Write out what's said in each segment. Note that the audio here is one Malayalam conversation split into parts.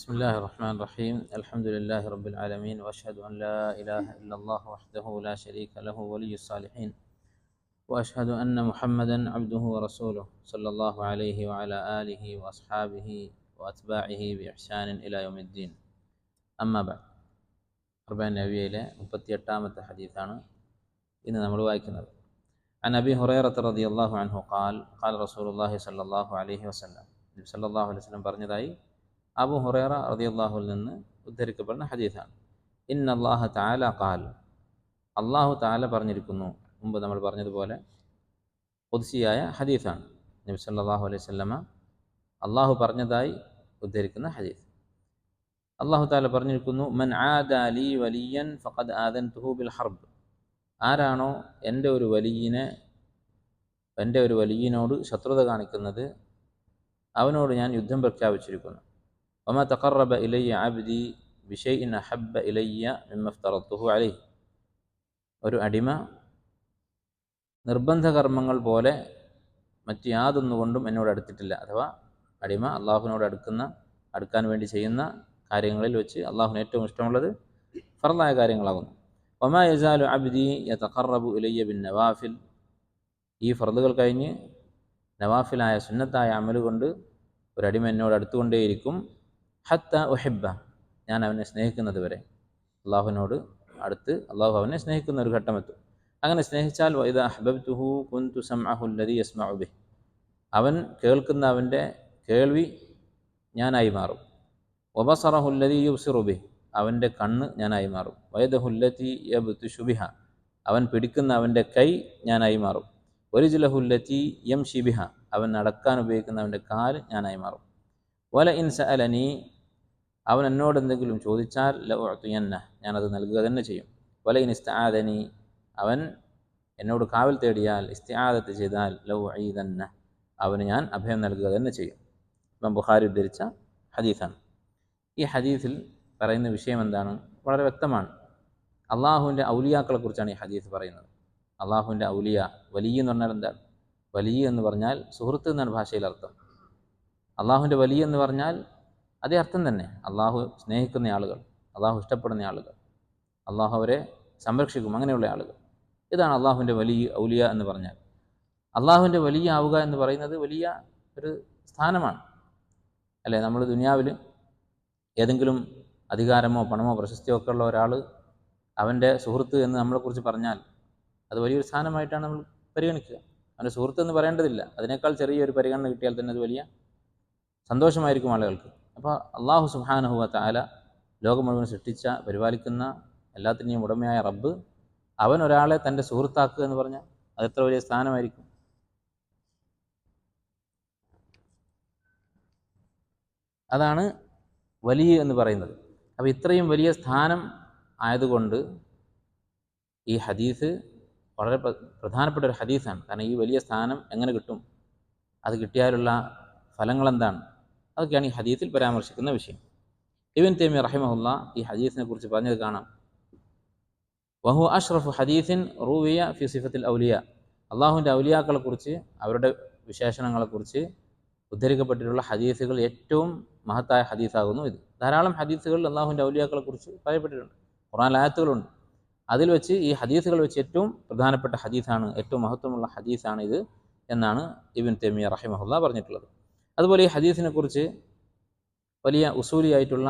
بسم الله الرحمن الرحيم. الحمد لله رب العالمين، وأشهد أن لا إله إلا الله وحده لا شريك له ولي الصالحين، وأشهد أن محمدا عبده ورسوله صلى الله عليه وعلى آله وأصحابه وأتباعه بإحسان إلى يوم الدين. أما بعد. അർബഈൻ നബവിയിലെ 38-ാമത്തെ ഹദീസാണ് ഇന്ന് നമ്മൾ വായിക്കുന്നത്. عن أبي هريرة رضي الله عنه قال قال رسول الله صلى الله عليه وسلم. നബി സല്ലല്ലാഹു അലൈഹി വസല്ലം പറഞ്ഞതായി അബൂ ഹുറൈറ റളിയല്ലാഹുവിൽ നിന്ന് ഉദ്ധരിക്കപ്പെടുന്ന ഹദീസാണ്. ഇന്നല്ലാഹ തആല ഖാൽ, അല്ലാഹു തആല പറഞ്ഞിരിക്കുന്നു. മുമ്പ് നമ്മൾ പറഞ്ഞതുപോലെ ഖുദ്സിയായ ഹദീസാണ്. നബി സല്ലല്ലാഹു അലൈഹി വസല്ലമ അല്ലാഹു പറഞ്ഞതായി ഉദ്ധരിക്കുന്ന ഹദീസ്. അല്ലാഹു തആല പറഞ്ഞിരിക്കുന്നു, മൻ ആദാ ലീ വലിയൻ ഫഖദ് ആദൻതുഹു ബിൽ ഹർബ്. ആരാണോ എൻ്റെ ഒരു വലിയനോട് ശത്രുത കാണിക്കുന്നത്, അവനോട് ഞാൻ യുദ്ധം പ്രഖ്യാപിച്ചിരിക്കുന്നു. വമാ തഖറബ ഇലയ്യ അബ്ദി ബിശൈഇൻ അഹബ്ബ ഇലയ്യ മിമ്മ ഇഫ്തറത്തുഹു അലൈഹി. ഒരു അടിമ നിർബന്ധ കർമ്മങ്ങൾ പോലെ മറ്റ് യാതൊന്നുകൊണ്ടും എന്നോട് അടുത്തിട്ടില്ല. അഥവാ അടിമ അള്ളാഹുവിനോട് അടുക്കാൻ വേണ്ടി ചെയ്യുന്ന കാര്യങ്ങളിൽ വെച്ച് അള്ളാഹുവിന് ഏറ്റവും ഇഷ്ടമുള്ളത് ഫർളായ കാര്യങ്ങളാകുന്നു. വമാ യസാലു അബ്ദി യതഖറബു ഇലയ്യ ബിൻ നവാഫിൽ. ഈ ഫർളുകൾ കഴിഞ്ഞ് നവാഫിലായ സുന്നത്തായ അമലുകൊണ്ട് ഒരടിമ എന്നോട് അടുത്തുകൊണ്ടേയിരിക്കും. ഹത്ത ഉഹിബ്ബ, ഞാൻ അവനെ സ്നേഹിക്കുന്നത് വരെ. അള്ളാഹുവിനോട് അടുത്ത് അള്ളാഹു അവനെ സ്നേഹിക്കുന്ന ഒരു ഘട്ടമെത്തും. അങ്ങനെ സ്നേഹിച്ചാൽ വഇദാ അഹ്ബബ്തുഹു കുൻതു സമഅഹു അല്ലദീ യസ്മഉ ബിഹി, അവൻ കേൾക്കുന്ന അവൻ്റെ കേൾവി ഞാനായി മാറും. വബസറഹു അല്ലദീ യുബ്സിറു ബിഹി, അവൻ്റെ കണ്ണ് ഞാനായി മാറും. വയദഹു അല്ലതീ യബ്തിശു ബിഹാ, അവൻ പിടിക്കുന്ന അവൻ്റെ കൈ ഞാനായി മാറും. വരിജ്ലഹു അല്ലതീ യംശി ബിഹാ, അവൻ നടക്കാൻ ഉപയോഗിക്കുന്ന അവൻ്റെ കാല് ഞാനായി മാറും. വല ഇൻ സഅലനി, അവൻ എന്നോട് എന്തെങ്കിലും ചോദിച്ചാൽ ലഉഅ്തിയന്ന, ഞാനത് നൽകുക തന്നെ ചെയ്യും. വല ഇൻ ഇസ്തആദനി, അവൻ എന്നോട് കാവൽ തേടിയാൽ, ഇസ്തിആദത്ത് ചെയ്താൽ ലഉഈദന്ന, അവന് ഞാൻ അഭയം നൽകുക തന്നെ ചെയ്യും. ഇമാം ബുഖാരി ഉദ്ധരിച്ച ഹദീസാണ്. ഈ ഹദീസിൽ പറയുന്ന വിഷയം എന്താണ്? വളരെ വ്യക്തമാണ്. അള്ളാഹുവിൻ്റെ ഔലിയാക്കളെ കുറിച്ചാണ് ഈ ഹദീസ് പറയുന്നത്. അള്ളാഹുവിൻ്റെ ഔലിയ, വലിയ എന്ന് പറഞ്ഞാൽ എന്താണ്? വലിയ എന്ന് പറഞ്ഞാൽ സുഹൃത്ത് എന്നാണ് ഭാഷയിൽ അർത്ഥം. അള്ളാഹുവിൻ്റെ വലിയ എന്ന് പറഞ്ഞാൽ അതേ അർത്ഥം തന്നെ. അള്ളാഹു സ്നേഹിക്കുന്ന ആളുകൾ, അള്ളാഹു ഇഷ്ടപ്പെടുന്ന ആളുകൾ, അള്ളാഹു അവരെ സംരക്ഷിക്കും, അങ്ങനെയുള്ള ആളുകൾ. ഇതാണ് അള്ളാഹുവിൻ്റെ വലിയ ഔലിയ എന്ന് പറഞ്ഞാൽ. അള്ളാഹുവിൻ്റെ വലിയ ആവുക എന്ന് പറയുന്നത് വലിയ ഒരു സ്ഥാനമാണ്, അല്ലേ? നമ്മൾ ദുനിയാവിൽ ഏതെങ്കിലും അധികാരമോ പണമോ പ്രശസ്തിയോ ഒക്കെ ഉള്ള ഒരാൾ അവൻ്റെ സുഹൃത്ത് എന്ന് നമ്മളെക്കുറിച്ച് പറഞ്ഞാൽ അത് വലിയൊരു സ്ഥാനമായിട്ടാണ് നമ്മൾ പരിഗണിക്കുക. അവൻ്റെ സുഹൃത്ത് എന്ന് പറയേണ്ടതില്ല, അതിനേക്കാൾ ചെറിയൊരു പരിഗണന കിട്ടിയാൽ തന്നെ അത് വലിയ സന്തോഷമായിരിക്കും ആളുകൾക്ക്. അപ്പോൾ അള്ളാഹു സുബ്ഹാനഹു വ തആല ലോകം മുഴുവൻ സൃഷ്ടിച്ച പരിപാലിക്കുന്ന എല്ലാത്തിൻ്റെയും ഉടമയായ റബ്ബ്, അവൻ ഒരാളെ തൻ്റെ സുഹൃത്താക്കുക എന്ന് പറഞ്ഞാൽ അതെത്ര വലിയ സ്ഥാനമായിരിക്കും. അതാണ് വലിയ എന്ന് പറയുന്നത്. അപ്പോൾ ഇത്രയും വലിയ സ്ഥാനം ആയതുകൊണ്ട് ഈ ഹദീസ് വളരെ പ്രധാനപ്പെട്ട ഒരു ഹദീസാണ്. കാരണം ഈ വലിയ സ്ഥാനം എങ്ങനെ കിട്ടും, അത് കിട്ടിയാലുള്ള ഫലങ്ങൾ എന്താണ്, അതൊക്കെയാണ് ഈ ഹദീസിൽ പരാമർശിക്കുന്ന വിഷയം. ഇബ്നു തൈമിയ്യ റഹിമഹുല്ലാ ഈ ഹദീസിനെ കുറിച്ച് പറഞ്ഞത് കാണാം. വഹു അഷ്റഫു ഹദീസിൻ റൂവിയ ഫി സിഫത്തിൽ ഔലിയ. അള്ളാഹുവിൻ്റെ ഔലിയാക്കളെ കുറിച്ച്, അവരുടെ വിശേഷണങ്ങളെക്കുറിച്ച് ഉദ്ധരിക്കപ്പെട്ടിട്ടുള്ള ഹദീസുകൾ ഏറ്റവും മഹത്തായ ഹദീസാകുന്നു ഇത്. ധാരാളം ഹദീസുകൾ അള്ളാഹുവിൻ്റെ ഔലിയാക്കളെ കുറിച്ച് പറയപ്പെട്ടിട്ടുണ്ട്, ഖുർആനിൽ ആയത്തുകളുണ്ട്. അതിൽ വെച്ച് ഈ ഹദീസുകൾ വെച്ച് ഏറ്റവും പ്രധാനപ്പെട്ട ഹദീസാണ്, ഏറ്റവും മഹത്വമുള്ള ഹദീസാണ് ഇത് എന്നാണ് ഇബ്നു തൈമിയ്യ റഹിമഹുല്ലാ പറഞ്ഞിട്ടുള്ളത്. അതുപോലെ ഈ ഹദീസിനെ കുറിച്ച് വലിയ ഉസൂലിയായിട്ടുള്ള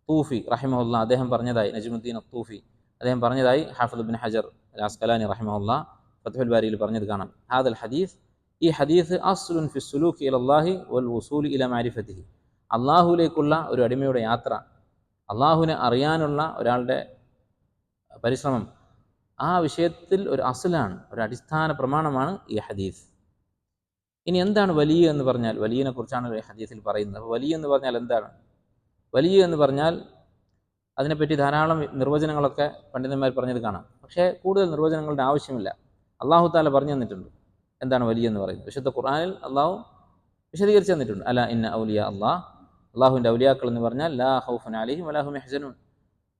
തൂഫി റഹിമഹുല്ലാ അദ്ദേഹം പറഞ്ഞതായി, നജ്മുദ്ദീൻ തൂഫി അദ്ദേഹം പറഞ്ഞതായി ഹാഫിദ് ഇബ്നു ഹജർ അൽ അസ്ഖലാനി റഹിമഹുല്ലാ ഫത്ഹുൽ ബാരിയിൽ പറഞ്ഞത് കാണാം. ഹാദൽ ഹദീസ്, ഈ ഹദീസ് അസ്ലുൻ ഫി സുലൂകി ഇലല്ലാഹി വൽ വുസൂലി ഇലാ മഅരിഫതിഹി, അള്ളാഹുവിലേക്കുള്ള ഒരു അടിമയുടെ യാത്ര, അള്ളാഹുവിനെ അറിയാനുള്ള ഒരാളുടെ പരിശ്രമം, ആ വിഷയത്തിൽ ഒരു അസ്ലാണ്, ഒരു അടിസ്ഥാന പ്രമാണമാണ് ഈ ഹദീസ്. ഇനി എന്താണ് വലിയ എന്ന് പറഞ്ഞാൽ? വലിയനെ കുറിച്ചാണ് ഈ ഹദീസിൽ പറയുന്നത്. അപ്പോൾ വലിയ എന്ന് പറഞ്ഞാൽ എന്താണ്? വലിയ എന്ന് പറഞ്ഞാൽ അതിനെപ്പറ്റി ധാരാളം നിർവചനങ്ങളൊക്കെ പണ്ഡിതന്മാർ പറഞ്ഞത് കാണാം. പക്ഷേ കൂടുതൽ നിർവചനങ്ങളുടെ ആവശ്യമില്ല. അള്ളാഹു തആല പറഞ്ഞു തന്നിട്ടുണ്ട് എന്താണ് വലിയ എന്ന് പറയുന്നത്. വിശുദ്ധ ഖുർആനിൽ അള്ളാഹു വിശദീകരിച്ച് തന്നിട്ടുണ്ട്. അല ഇന്ന ഔലിയ അള്ളാഹ്, അള്ളാഹുവിൻ്റെ ഔലിയാക്കൾ എന്ന് പറഞ്ഞാൽ ലാ ഖൗഫുൻ അലൈഹിം വലാ ഹും യഹ്സനൂൻ,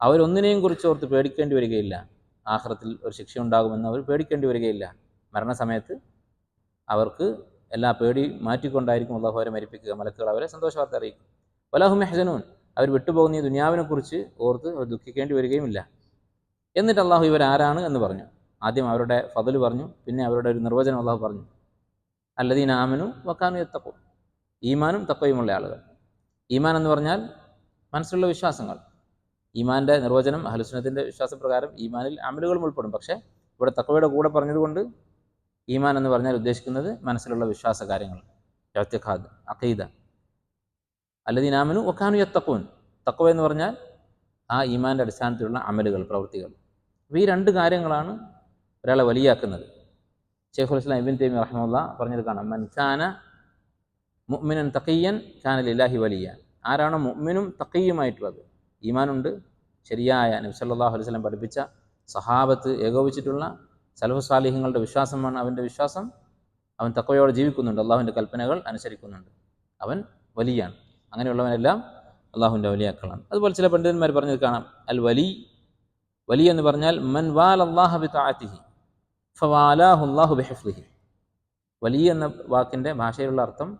അവരൊന്നിനെയും കുറിച്ച് ഓർത്ത് പേടിക്കേണ്ടി വരികയില്ല. ആഖിറത്തിൽ ഒരു ശിക്ഷ ഉണ്ടാകുമെന്ന് അവർ പേടിക്കേണ്ടി വരികയില്ല. മരണസമയത്ത് അവർക്ക് എല്ലാ പേടി മാറ്റിക്കൊണ്ടായിരിക്കും അള്ളാഹു അവരെ മരിപ്പിക്കുക. മലക്കുകൾ അവരെ സന്തോഷവാർത്ത അറിയിക്കും. വലാ ഹും യഹ്സനൂൻ, അവർ വിട്ടുപോകുന്ന ഈ ദുനിയാവിനെക്കുറിച്ച് ഓർത്ത് അവർ ദുഃഖിക്കേണ്ടി വരികയുമില്ല. എന്നിട്ട് അള്ളാഹു ഇവരാരാണ് എന്ന് പറഞ്ഞു. ആദ്യം അവരുടെ ഫദൽ പറഞ്ഞു, പിന്നെ അവരുടെ ഒരു നിർവചനം അള്ളാഹു പറഞ്ഞു. അല്ലദീന ആമനു വക്കാനു യത്തഖൂൻ, ഈമാനും തഖ്വയുമുള്ള ആളുകൾ. ഈമാൻ എന്ന് പറഞ്ഞാൽ മനസ്സിലുള്ള വിശ്വാസങ്ങൾ. ഈമാൻ്റെ നിർവചനം അഹ്ലുസുന്നത്തിൻ്റെ വിശ്വാസപ്രകാരം ഈമാനിൽ അമലുകളും ഉൾപ്പെടും. പക്ഷേ ഇവിടെ തഖ്വയുടെ കൂടെ പറഞ്ഞതുകൊണ്ട് ഈമാൻ എന്ന് പറഞ്ഞാൽ ഉദ്ദേശിക്കുന്നത് മനസ്സിലുള്ള വിശ്വാസ കാര്യങ്ങൾ, ഇഅ്തിഖാദ്, അഖീദ. അല്ലദീന ആമനു വക്കാനു യത്തഖൂൻ, തഖ്വ എന്ന് പറഞ്ഞാൽ ആ ഈമാൻ്റെ അടിസ്ഥാനത്തിലുള്ള അമലുകൾ, പ്രവൃത്തികൾ. അപ്പോൾ ഈ രണ്ട് കാര്യങ്ങളാണ് ഒരാളെ വലിയാക്കുന്നത്. ശൈഖുൽ ഇസ്ലാം ഇബ്നു തൈമിയ്യ റഹിമഹുല്ലാഹ് പറഞ്ഞത് കാണാം, മൻ കാന മുഅ്മിനൻ തഖിയ്യൻ കാന ലില്ലാഹി വലിയ. ആരാണോ മുഅ്മിനും തഖിയ്യുമായിട്ടുള്ളത്, ഈമാനുണ്ട്, ശരിയായ നബി സല്ലല്ലാഹു അലൈഹി വസല്ലം പഠിപ്പിച്ച സഹാബത്ത് ഏകോപിച്ചിട്ടുള്ള സലഫു സാലിഹ്യങ്ങളുടെ വിശ്വാസമാണ് അവൻ്റെ വിശ്വാസം, അവൻ തഖ്വയോടെ ജീവിക്കുന്നുണ്ട്, അള്ളാഹുവിൻ്റെ കൽപ്പനകൾ അനുസരിക്കുന്നുണ്ട്, അവൻ വലിയാണ്. അങ്ങനെയുള്ളവനെല്ലാം അള്ളാഹുവിൻ്റെ വലിയാക്കളാണ്. അതുപോലെ ചില പണ്ഡിതന്മാർ പറഞ്ഞത് കാണാം, അൽ വലി, വലി എന്ന് പറഞ്ഞാൽ മൻ വാലല്ലാഹ ബിതഅതിഹി ഫവാലാഹു അല്ലാഹു ബിഹിഫ്ളിഹി. വലി എന്ന വാക്കിൻ്റെ ഭാഷയിലുള്ള അർത്ഥം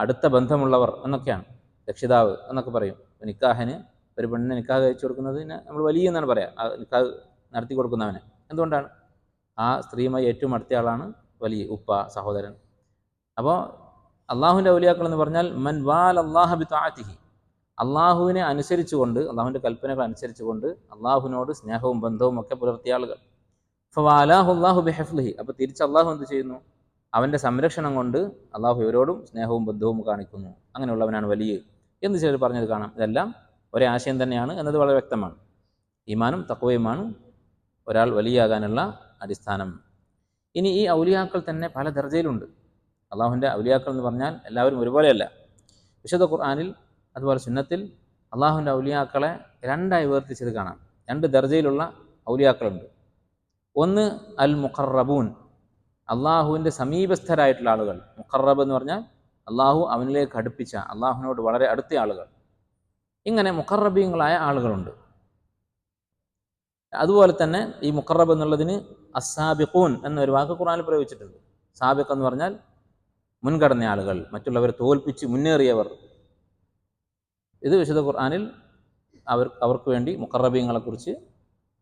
അടുത്ത ബന്ധമുള്ളവർ എന്നൊക്കെയാണ്. രക്ഷിതാവ് എന്നൊക്കെ പറയും. നിക്കാഹിന് ഒരു പെണ്ണിനെ നിക്കാഹ് കഴിച്ചു കൊടുക്കുന്നതിന് നമ്മൾ വലിയ എന്നാണ് പറയാം, ആ നിക്കാഹ് നടത്തി കൊടുക്കുന്നവനെ. എന്തുകൊണ്ടാണ്? ആ സ്ത്രീയുമായി ഏറ്റവും അടുത്ത ആളാണ് വലിയ, ഉപ്പ, സഹോദരൻ. അപ്പോൾ അള്ളാഹുവിൻ്റെ ഔലിയാക്കൾ എന്ന് പറഞ്ഞാൽ മൻ വാലല്ലാഹ ബിതഅതിഹി, അള്ളാഹുവിനെ അനുസരിച്ചുകൊണ്ട്, അള്ളാഹുവിൻ്റെ കൽപ്പനകൾ അനുസരിച്ചുകൊണ്ട് അള്ളാഹുവിനോട് സ്നേഹവും ബന്ധവും ഒക്കെ പുലർത്തിയ ആളുകൾ. ഫവാലാഹു അല്ലാഹു ബിഹിഫ്ളിഹി, അപ്പോൾ തിരിച്ച് അള്ളാഹു എന്ത് ചെയ്യുന്നു? അവൻ്റെ സംരക്ഷണം കൊണ്ട് അള്ളാഹു ഇവരോടും സ്നേഹവും ബന്ധവും കാണിക്കുന്നു. അങ്ങനെയുള്ളവനാണ് വലിയ എന്ന് ചിലർ പറഞ്ഞത് കാണാം. ഇതെല്ലാം ഒരേ ആശയം തന്നെയാണ് എന്നത് വളരെ വ്യക്തമാണ്. ഈമാനും തഖ്വയുമാണ് ഒരാൾ വലിയാകാനുള്ള അടിസ്ഥാനം. ഇനി ഈ ഔലിയാക്കൾ തന്നെ പല ദർജയിലുണ്ട്. അള്ളാഹുവിൻ്റെ ഔലിയാക്കൾ എന്ന് പറഞ്ഞാൽ എല്ലാവരും ഒരുപോലെയല്ല. വിശുദ്ധ ഖുർആനിൽ അതുപോലെ സുന്നത്തിൽ അള്ളാഹുവിൻ്റെ ഔലിയാക്കളെ രണ്ടായി വേർതിരിച്ചത് കാണാം. രണ്ട് ദർജയിലുള്ള ഔലിയാക്കളുണ്ട്. ഒന്ന് അൽ മുഖറബൂൻ, അള്ളാഹുവിൻ്റെ സമീപസ്ഥരായിട്ടുള്ള ആളുകൾ. മുഖറബ് എന്ന് പറഞ്ഞാൽ അള്ളാഹു അവനിലേക്ക് അടുപ്പിച്ച, അള്ളാഹുവിനോട് വളരെ അടുത്ത ആളുകൾ. ഇങ്ങനെ മുഖറബീങ്ങളായ ആളുകളുണ്ട്. അതുപോലെ തന്നെ ഈ മുഖറബ് എന്നുള്ളതിന് അസ്സാബിഖൂൻ എന്നൊരു വാക്ക് ഖുർആനിൽ പ്രയോഗിച്ചിട്ടുണ്ട്. സാബിഖ് എന്ന് പറഞ്ഞാൽ മുൻകടന്ന ആളുകൾ, മറ്റുള്ളവരെ തോൽപ്പിച്ച് മുന്നേറിയവർ. ഇത് വിശുദ്ധ ഖുർആനിൽ അവർക്ക് വേണ്ടി മുഖറബീങ്ങളെക്കുറിച്ച്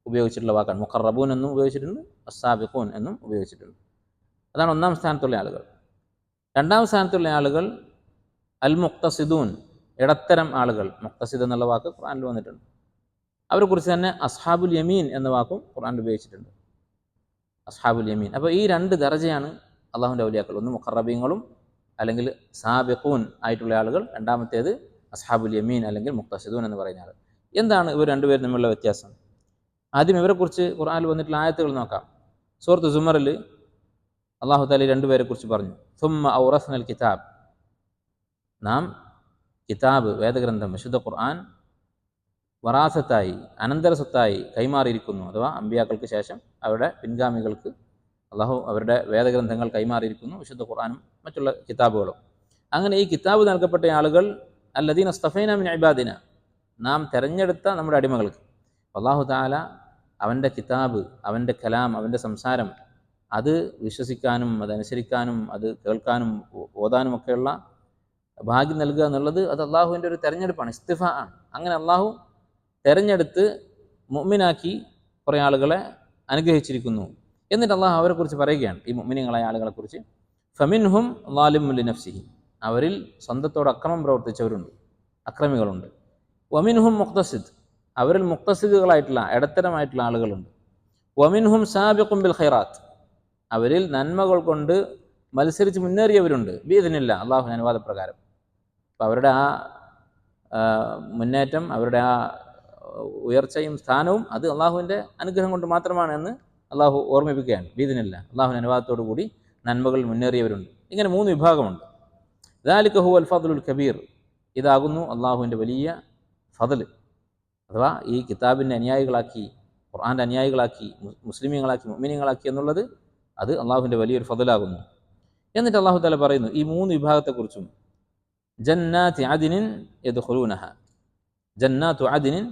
ഉപയോഗിച്ചിട്ടുള്ള വാക്കാണ്. മുഖറബൂൻ എന്നും ഉപയോഗിച്ചിട്ടുണ്ട്, അസ്സാബിഖൂൻ എന്നും ഉപയോഗിച്ചിട്ടുണ്ട്. അതാണ് ഒന്നാം സ്ഥാനത്തുള്ള ആളുകൾ. രണ്ടാം സ്ഥാനത്തുള്ള ആളുകൾ അൽ മുഖ്തസിദൂൻ, ഇടത്തരം ആളുകൾ. മുഖ്തസിദ് എന്നുള്ള വാക്ക് ഖുർആനിൽ വന്നിട്ടുണ്ട്. അവരെക്കുറിച്ച് തന്നെ അസ്ഹാബുൽ യമീൻ എന്ന വാക്കും ഖുർആനിൽ ഉപയോഗിച്ചിട്ടുണ്ട്, അസ്ഹാബുൽ യമീൻ. അപ്പോൾ ഈ രണ്ട് ദർജയാണ് അള്ളാഹുവിൻ്റെ ഔലിയാക്കൾ. ഒന്ന് മുഖറബീങ്ങളും അല്ലെങ്കിൽ സാബിഖൂൻ ആയിട്ടുള്ള ആളുകൾ, രണ്ടാമത്തേത് അസ്ഹാബുൽ യമീൻ അല്ലെങ്കിൽ മുഖ്തസിദൂൻ എന്ന് പറയുന്ന ആൾ. എന്താണ് ഇവർ രണ്ടുപേരും തമ്മിലുള്ള വ്യത്യാസം? ആദ്യം ഇവരെക്കുറിച്ച് ഖുർആനിൽ വന്നിട്ടുള്ള ആയത്തുകൾ നോക്കാം. സൂറത്ത് സുമറിൽ അള്ളാഹു തആല രണ്ടുപേരെ കുറിച്ച് പറഞ്ഞു, സുമ്മ ഔറസ്നൽ കിതാബ്, നാം കിതാബ്, വേദഗ്രന്ഥം, വിശുദ്ധ ഖുർആൻ വറാസത്തായി, അനന്തര സ്വത്തായി കൈമാറിയിരിക്കുന്നു. അഥവാ അമ്പിയാക്കൾക്ക് ശേഷം അവരുടെ പിൻഗാമികൾക്ക് അള്ളാഹു അവരുടെ വേദഗ്രന്ഥങ്ങൾ കൈമാറിയിരിക്കുന്നു, വിശുദ്ധ ഖുർആനും മറ്റുള്ള കിതാബുകളും. അങ്ങനെ ഈ കിതാബ് നൽകപ്പെട്ട ആളുകൾ അല്ലദീന ഇസ്തഫൈന മിൻ ഇബാദിന, നാം തിരഞ്ഞെടുത്ത നമ്മുടെ അടിമകൾക്ക്. അള്ളാഹു തആല അവൻ്റെ കിതാബ്, അവൻ്റെ കലാം, അവൻ്റെ സംസാരം അത് വിശ്വസിക്കാനും അതനുസരിക്കാനും അത് കേൾക്കാനും ഓതാനും ഒക്കെയുള്ള ഭാഗ്യം നൽകുക എന്നുള്ളത് അത് അള്ളാഹുവിൻ്റെ ഒരു തെരഞ്ഞെടുപ്പാണ്, ഇസ്തിഫ ആണ്. അങ്ങനെ അള്ളാഹു തെരഞ്ഞെടുത്ത് മുഅ്മിനാക്കി കുറേ ആളുകളെ അനുഗ്രഹിച്ചിരിക്കുന്നു. എന്നിട്ട് അള്ളാഹു അവരെക്കുറിച്ച് പറയുകയാണ്, ഈ മുഅ്മിനീങ്ങളായ ആളുകളെക്കുറിച്ച്, ഫമിൻഹും ളാലിമുൻ ലിനഫ്സിഹി, അവരിൽ സ്വന്തത്തോട് അക്രമം പ്രവർത്തിച്ചവരുണ്ട്, അക്രമികളുണ്ട്. വമിൻഹും മുഖ്തസിദ്, അവരിൽ മുഖ്തസിദുകളായിട്ടുള്ള ഇടത്തരമായിട്ടുള്ള ആളുകളുണ്ട്. വമിൻഹും സാബിഖും ബിൽ ഖൈറാത്ത്, അവരിൽ നന്മകൾ കൊണ്ട് മത്സരിച്ച് മുന്നേറിയവരുണ്ട്. ബിഇദ്നില്ലാ, അള്ളാഹുവിൻ്റെ അനുവാദപ്രകാരം. അപ്പോൾ അവരുടെ ആ മുന്നേറ്റം, അവരുടെ ആ ഉയർച്ചയും സ്ഥാനവും അത് അള്ളാഹുവിൻ്റെ അനുഗ്രഹം കൊണ്ട് മാത്രമാണ് എന്ന് അള്ളാഹു ഓർമ്മിപ്പിക്കുകയാണ്. ബിഇദ്നില്ലാ, അള്ളാഹുവിൻ്റെ അനുവാദത്തോടു കൂടി നന്മകൾ മുന്നേറിയവരുണ്ട്. ഇങ്ങനെ മൂന്ന് വിഭാഗമുണ്ട്. ദാലിക ഹുവൽ ഫദ്ലുൽ കബീർ, ഇതാകുന്നു അള്ളാഹുവിൻ്റെ വലിയ ഫദ്ൽ. അഥവാ ഈ കിതാബിൻ്റെ അനുയായികളാക്കി, ഖുർആൻ്റെ അനുയായികളാക്കി, മുസ്ലിമീങ്ങളാക്കി, മുഅ്മിനീങ്ങളാക്കി എന്നുള്ളത് അത് അള്ളാഹുവിൻ്റെ വലിയൊരു ഫദ്ലാകുന്നു. എന്നിട്ട് അള്ളാഹു തആല പറയുന്നു ഈ മൂന്ന് വിഭാഗത്തെക്കുറിച്ചും, ജന്നാത്തി അദ്നിൻ യദ്ഖുലൂനഹ, ജന്നാത്തു അദ്നിൻ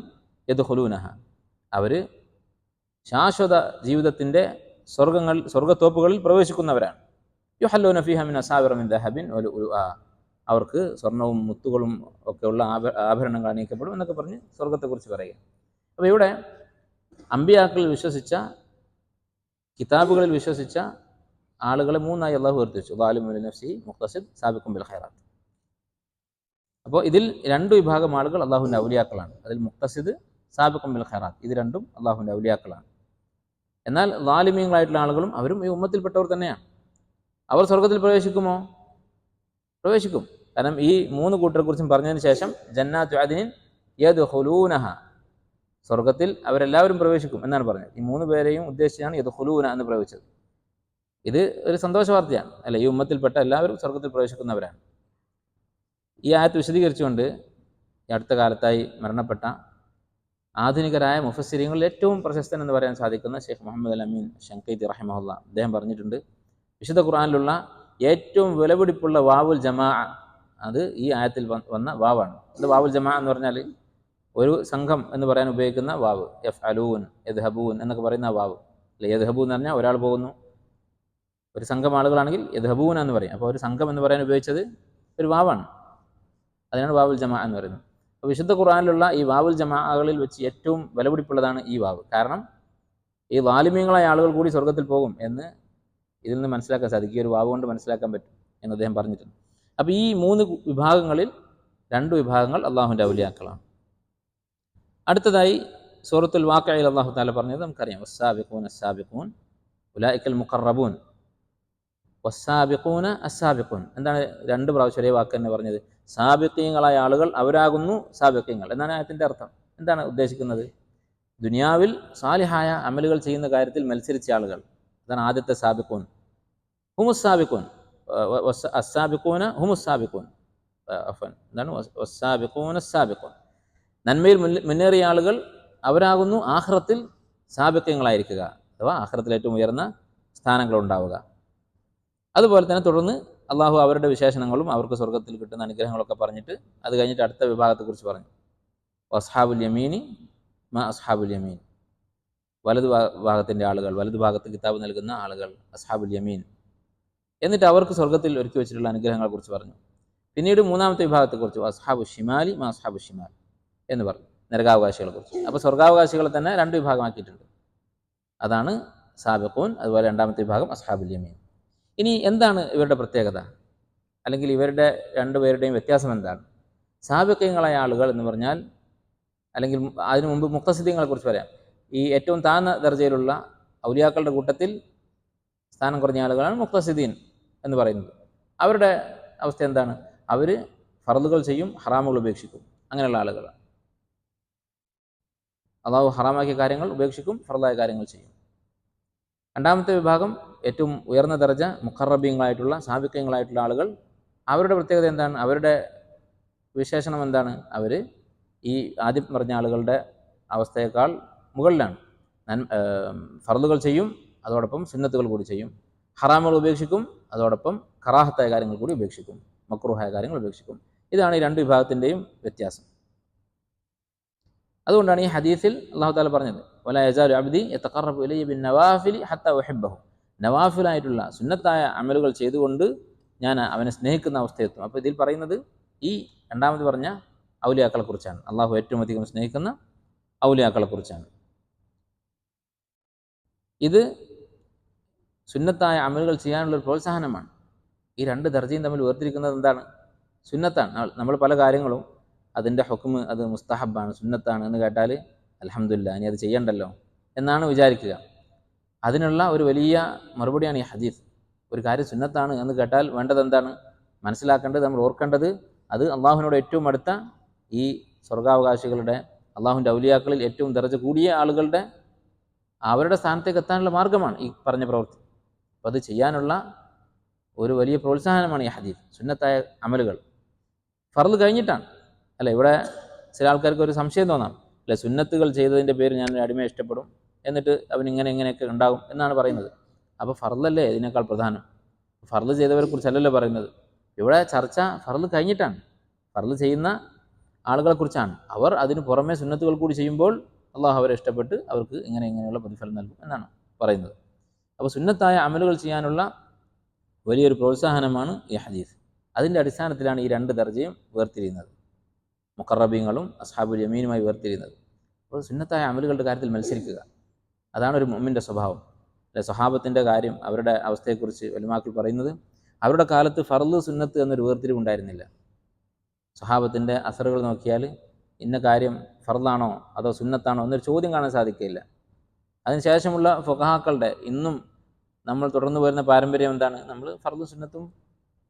യദ്ഖുലൂനഹ, അവർ ശാശ്വത ജീവിതത്തിൻ്റെ സ്വർഗത്തോപ്പുകളിൽ പ്രവേശിക്കുന്നവരാണ്. യുഹല്ലൂന ഫീഹ മിൻ അസാവിറ മിൻ ദഹബിൻ വലുഅ, അവർക്ക് സ്വർണവും മുത്തുകളും ഒക്കെയുള്ള ആഭരണങ്ങൾ അണിയിക്കപ്പെടും എന്നൊക്കെ പറഞ്ഞ് സ്വർഗത്തെക്കുറിച്ച് പറയുക. അപ്പോൾ ഇവിടെ അമ്പിയാക്കളിൽ വിശ്വസിച്ച, കിതാബുകളിൽ വിശ്വസിച്ച ആളുകളെ മൂന്നായി അള്ളാഹു വേർതിരിച്ചു: ളാലിമുൻ നഫ്സി, മുഖ്തസിദ്, സാബിഖുൻ ബിൽ ഖൈറാത്ത്. അപ്പോൾ ഇതിൽ രണ്ട് വിഭാഗം ആളുകൾ അള്ളാഹുവിൻ്റെ ഔലിയാക്കളാണ്. അതിൽ മുഖ്തസിദ്, സാബിഖുൻ ബിൽ ഖൈറാത്ത്, ഇത് രണ്ടും അള്ളാഹുവിൻ്റെ ഔലിയാക്കളാണ്. എന്നാൽ ളാലിമീങ്ങളായിട്ടുള്ള ആളുകളും അവരും ഈ ഉമ്മത്തിൽപ്പെട്ടവർ തന്നെയാണ്. അവർ സ്വർഗത്തിൽ പ്രവേശിക്കുമോ? പ്രവേശിക്കും. കാരണം ഈ മൂന്ന് കൂട്ടരെ കുറിച്ചും പറഞ്ഞതിന് ശേഷം ജന്നാത്തു അദ്നിൻ യദ്ഖുലൂനഹ, സ്വർഗത്തിൽ അവരെല്ലാവരും പ്രവേശിക്കും എന്നാണ് പറഞ്ഞത്. ഈ മൂന്ന് പേരെയും ഉദ്ദേശിച്ചാണ് യദ്ഖുലൂന എന്ന് പ്രയോഗിച്ചത്. ഇത് ഒരു സന്തോഷ വാർത്തയാണ്, അല്ലെ? ഈ ഉമ്മത്തിൽപ്പെട്ട എല്ലാവരും സ്വർഗത്തിൽ പ്രവേശിക്കുന്നവരാണ്. ഈ ആയത്ത് വിശദീകരിച്ചുകൊണ്ട് ഈ അടുത്ത കാലത്തായി മരണപ്പെട്ട ആധുനികരായ മുഫസ്സിരീങ്ങളിൽ ഏറ്റവും പ്രശസ്തൻ എന്ന് പറയാൻ സാധിക്കുന്ന ഷെയ്ഖ് മുഹമ്മദ് അൽ അമീൻ ഷൻഖൈതി റഹിമഹുല്ല, അദ്ദേഹം പറഞ്ഞിട്ടുണ്ട്, വിശുദ്ധ ഖുർആനിലുള്ള ഏറ്റവും വിലപിടിപ്പുള്ള വാവുൽ ജമാ അത് ഈ ആയത്തിൽ വന്ന വാവാണ്. അത് വാവുൽ ജമാ എന്ന് പറഞ്ഞാൽ ഒരു സംഘം എന്ന് പറയാൻ ഉപയോഗിക്കുന്ന വാവ്. യഫ്അലൂൻ, യദ്ഹബൂൻ എന്നൊക്കെ പറയുന്ന വാവ്, അല്ലെ? യദ്ഹബൂൻ എന്ന് പറഞ്ഞാൽ ഒരാൾ പോകുന്നു, ഒരു സംഘം ആളുകളാണെങ്കിൽ യദ്ഹബൂൻ എന്ന് പറയും. അപ്പോൾ ഒരു സംഘം എന്ന് പറയാൻ ഉപയോഗിച്ചത് ഒരു വാവാണ്. അതിനാണ് വാവുൽ ജമാ എന്ന് പറയുന്നത്. അപ്പോൾ വിശുദ്ധ ഖുർആനിലുള്ള ഈ വാവുൽ ജമാഅകളിൽ വെച്ച് ഏറ്റവും വിലപിടിപ്പുള്ളതാണ് ഈ വാവ്. കാരണം ഈ ളാലിമീങ്ങളായ ആളുകൾ കൂടി സ്വർഗത്തിൽ പോകും എന്ന് ഇതിൽ നിന്ന് മനസ്സിലാക്കാൻ സാധിക്കും. ഈ ഒരു വാവ് കൊണ്ട് മനസ്സിലാക്കാൻ പറ്റും എന്ന് അദ്ദേഹം പറഞ്ഞിട്ടുണ്ട്. അപ്പോൾ ഈ മൂന്ന് വിഭാഗങ്ങളിൽ രണ്ട് വിഭാഗങ്ങൾ അള്ളാഹുവിൻ്റെ ഔലിയാക്കളാണ്. അടുത്തതായി സൂറത്തുൽ വാഖിഅയിൽ അള്ളാഹു തആല പറഞ്ഞത് നമുക്കറിയാം: വസ്സാബിഖൂന അസ്സാബിഖൂൻ ഉലൈക്കൽ മുഖറബൂൻ വസ്സാബിഖൂന അസ്സാബിഖൂൻ. എന്താണ് രണ്ട് പ്രാവശ്യം ഒരേ വാക്ക് തന്നെ പറഞ്ഞത്? സാബിഖീങ്ങളായ ആളുകൾ അവരാകുന്നു സാബിഖീങ്ങൾ എന്നാണ് ആയത്തിൻ്റെ അർത്ഥം. എന്താണ് ഉദ്ദേശിക്കുന്നത്? ദുനിയാവിൽ സാലിഹായ അമലുകൾ ചെയ്യുന്ന കാര്യത്തിൽ മത്സരിച്ച ആളുകൾ, അതാണ് ആദ്യത്തെ സാബിഖൂൻ. ഹുമുസ്സാബിഖൂൻ, അസ്സാബിഖൂന ഹുമുസ്സാബിഖൂൻ, എന്താണ് വസ്സാബിഖൂന അസ്സാബിഖൂൻ. നന്മയിൽ മുന്നേറിയ ആളുകൾ അവരാകുന്നു ആഖിറത്തിൽ സാബിഖീങ്ങളായിരിക്കുക, അഥവാ ആഖിറത്തിൽ ഏറ്റവും ഉയർന്ന സ്ഥാനങ്ങൾ ഉണ്ടാവുക. അതുപോലെ തന്നെ തുടർന്ന് അള്ളാഹു അവരുടെ വിശേഷണങ്ങളും അവർക്ക് സ്വർഗത്തിൽ കിട്ടുന്ന അനുഗ്രഹങ്ങളൊക്കെ പറഞ്ഞിട്ട് അത് കഴിഞ്ഞിട്ട് അടുത്ത വിഭാഗത്തെക്കുറിച്ച് പറഞ്ഞു: അസ്ഹാബുൽ യമീനി മാ അസ്ഹാബുൽ യമീൻ, വലതു ഭാഗത്തിൻ്റെ ആളുകൾ, വലതു ഭാഗത്ത് കിതാബ് നൽകുന്ന ആളുകൾ അസ്ഹാബുൽ യമീൻ. എന്നിട്ട് അവർക്ക് സ്വർഗത്തിൽ ഒരുക്കി വെച്ചിട്ടുള്ള അനുഗ്രഹങ്ങളെക്കുറിച്ച് പറഞ്ഞു. പിന്നീട് മൂന്നാമത്തെ വിഭാഗത്തെക്കുറിച്ച് അസ്ഹാബു ഷിമാലി മാ അസ്ഹാബു ഷിമാൽ എന്ന് പറഞ്ഞു, നരകാവകാശികളെ കുറിച്ച്. അപ്പോൾ സ്വർഗാവകാശികളെ തന്നെ രണ്ട് വിഭാഗമാക്കിയിട്ടുണ്ട്. അതാണ് സാബിഖൂൻ. അതുപോലെ രണ്ടാമത്തെ വിഭാഗം അസ്ഹാബുൽ യമീൻ. ഇനി എന്താണ് ഇവരുടെ പ്രത്യേകത, അല്ലെങ്കിൽ ഇവരുടെ രണ്ടുപേരുടെയും വ്യത്യാസം എന്താണ്? സാബിഖീങ്ങളായ ആളുകൾ എന്ന് പറഞ്ഞാൽ, അല്ലെങ്കിൽ അതിനു മുമ്പ് മുഖ്തസിദീങ്ങളെ കുറിച്ച് പറയാം. ഈ ഏറ്റവും താഴ്ന്ന ദർജയിലുള്ള ഔലിയാക്കളുടെ കൂട്ടത്തിൽ സ്ഥാനം കുറഞ്ഞ ആളുകളാണ് മുഖ്തസിദീൻ എന്ന് പറയുന്നത്. അവരുടെ അവസ്ഥ എന്താണ്? അവർ ഫർളുകൾ ചെയ്യും, ഹറാമുകൾ ഉപേക്ഷിക്കും. അങ്ങനെയുള്ള ആളുകളാണ്. അള്ളാഹു ഹറാമാക്കിയ കാര്യങ്ങൾ ഉപേക്ഷിക്കും, ഫർളായ കാര്യങ്ങൾ ചെയ്യും. രണ്ടാമത്തെ വിഭാഗം ഏറ്റവും ഉയർന്ന ദർജ മുഖറബീങ്ങളായിട്ടുള്ള സാബിഖീങ്ങളായിട്ടുള്ള ആളുകൾ. അവരുടെ പ്രത്യേകത എന്താണ്? അവരുടെ വിശേഷണം എന്താണ്? അവർ ഈ ആദ്യം പറഞ്ഞ ആളുകളുടെ അവസ്ഥയേക്കാൾ മുകളിലാണ്. ഫർളുകൾ ചെയ്യും, അതോടൊപ്പം സുന്നത്തുകൾ കൂടി ചെയ്യും. ഹറാമുകൾ ഉപേക്ഷിക്കും, അതോടൊപ്പം കറാഹത്തായ കാര്യങ്ങൾ കൂടി ഉപേക്ഷിക്കും, മക്രൂഹായ കാര്യങ്ങൾ ഉപേക്ഷിക്കും. ഇതാണ് ഈ രണ്ട് വിഭാഗത്തിൻ്റെയും വ്യത്യാസം. അതുകൊണ്ടാണ് ഈ ഹദീസിൽ അല്ലാഹു തആല പറഞ്ഞത്: വലാ യസാലു അബ്ദി യതഖറബു ഇലയ്യ ബിൻ നവാഫിലി ഹത്താ ഉഹിബ്ബഹു. നവാഫിലായിട്ടുള്ള സുന്നത്തായ അമലുകൾ ചെയ്തുകൊണ്ട് ഞാൻ അവനെ സ്നേഹിക്കുന്ന അവസ്ഥയെത്തും. അപ്പോൾ ഇതിൽ പറയുന്നത് ഈ രണ്ടാമത് പറഞ്ഞ ഔലിയാക്കളെ കുറിച്ചാണ്. അള്ളാഹു ഏറ്റവും അധികം സ്നേഹിക്കുന്ന ഔലിയാക്കളെ കുറിച്ചാണ്. ഇത് സുന്നത്തായ അമലുകൾ ചെയ്യാനുള്ളൊരു പ്രോത്സാഹനമാണ്. ഈ രണ്ട് ദർജയും തമ്മിൽ വേർതിരിക്കുന്നത് എന്താണ്? സുന്നത്താണ്. നമ്മൾ പല കാര്യങ്ങളും അതിൻ്റെ ഹുക്മ് അത് മുസ്തഹബാണ്, സുന്നത്താണ് എന്ന് കേട്ടാൽ അൽഹംദുലില്ലാഹ് ഇനി അത് ചെയ്യണ്ടല്ലോ എന്നാണ് വിചാരിക്കുക. അതിനുള്ള ഒരു വലിയ മറുപടിയാണ് ഈ ഹദീസ്. ഒരു കാര്യം സുന്നത്താണ് എന്ന് കേട്ടാൽ വേണ്ടത് എന്താണ്? മനസ്സിലാക്കേണ്ടത്, നമ്മൾ ഓർക്കേണ്ടത്, അത് അള്ളാഹുവിനോട് ഏറ്റവും അടുത്ത ഈ സ്വർഗാവകാശികളുടെ, അള്ളാഹുവിൻ്റെ ഔലിയാക്കളിൽ ഏറ്റവും ദർജ കൂടിയ ആളുകളുടെ അവരുടെ സ്ഥാനത്തേക്ക് എത്താനുള്ള മാർഗ്ഗമാണ് ഈ പറഞ്ഞ പ്രവൃത്തി. അപ്പോൾ അത് ചെയ്യാനുള്ള ഒരു വലിയ പ്രോത്സാഹനമാണ് ഈ ഹദീസ്. സുന്നത്തായ അമലുകൾ ഫർള് കഴിഞ്ഞിട്ടാണ്, അല്ല? ഇവിടെ ചില ആൾക്കാർക്ക് ഒരു സംശയം തോന്നാം, അല്ലെ? സുന്നത്തുകൾ ചെയ്തതിൻ്റെ പേര് ഞാൻ അടിമയെ ഇഷ്ടപ്പെടും, എന്നിട്ട് അവനിങ്ങനെ ഇങ്ങനെയൊക്കെ ഉണ്ടാകും എന്നാണ് പറയുന്നത്. അപ്പോൾ ഫർളല്ലേ ഇതിനേക്കാൾ പ്രധാനം? ഫർള് ചെയ്തവരെ കുറിച്ചല്ലല്ലോ പറയുന്നത്. ഇവിടെ ചർച്ച ഫർള് കഴിഞ്ഞിട്ടാണ്, ഫർള് ചെയ്യുന്ന ആളുകളെക്കുറിച്ചാണ്. അവർ അതിന് പുറമെ സുന്നത്തുകൾ കൂടി ചെയ്യുമ്പോൾ അള്ളാഹു അവരെ ഇഷ്ടപ്പെട്ട് അവർക്ക് ഇങ്ങനെയുള്ള പ്രതിഫലം നൽകും എന്നാണ് പറയുന്നത്. അപ്പോൾ സുന്നത്തായ അമലുകൾ ചെയ്യാനുള്ള വലിയൊരു പ്രോത്സാഹനമാണ് ഈ ഹദീസ്. അതിൻ്റെ അടിസ്ഥാനത്തിലാണ് ഈ രണ്ട് ദർജയും വേർതിരിയുന്നത്, മുഖറബീങ്ങളും അസ്ഹാബുൽ യമീനുമായി വേർതിരിയുന്നത്. അപ്പോൾ സുന്നത്തായ അമലുകളുടെ കാര്യത്തിൽ മത്സരിക്കുക, അതാണ് ഒരു മുഅ്മിൻ്റെ സ്വഭാവം. അല്ലെ, സ്വഹാബത്തിൻ്റെ കാര്യം, അവരുടെ അവസ്ഥയെക്കുറിച്ച് ഉലമാക്കൾ പറയുന്നത്, അവരുടെ കാലത്ത് ഫർള് സുന്നത്ത് എന്നൊരു വേർതിരിവ് ഉണ്ടായിരുന്നില്ല. സ്വഹാബത്തിൻ്റെ അസറുകൾ നോക്കിയാൽ ഇന്ന കാര്യം ഫർളാണോ അതോ സുന്നത്താണോ എന്നൊരു ചോദ്യം കാണാൻ സാധിക്കില്ല. അതിനുശേഷമുള്ള ഫുഖഹാക്കളുടെ ഇന്നും നമ്മൾ തുടർന്നു വരുന്ന പാരമ്പര്യം എന്താണ്? നമ്മൾ ഫർളും സുന്നത്തും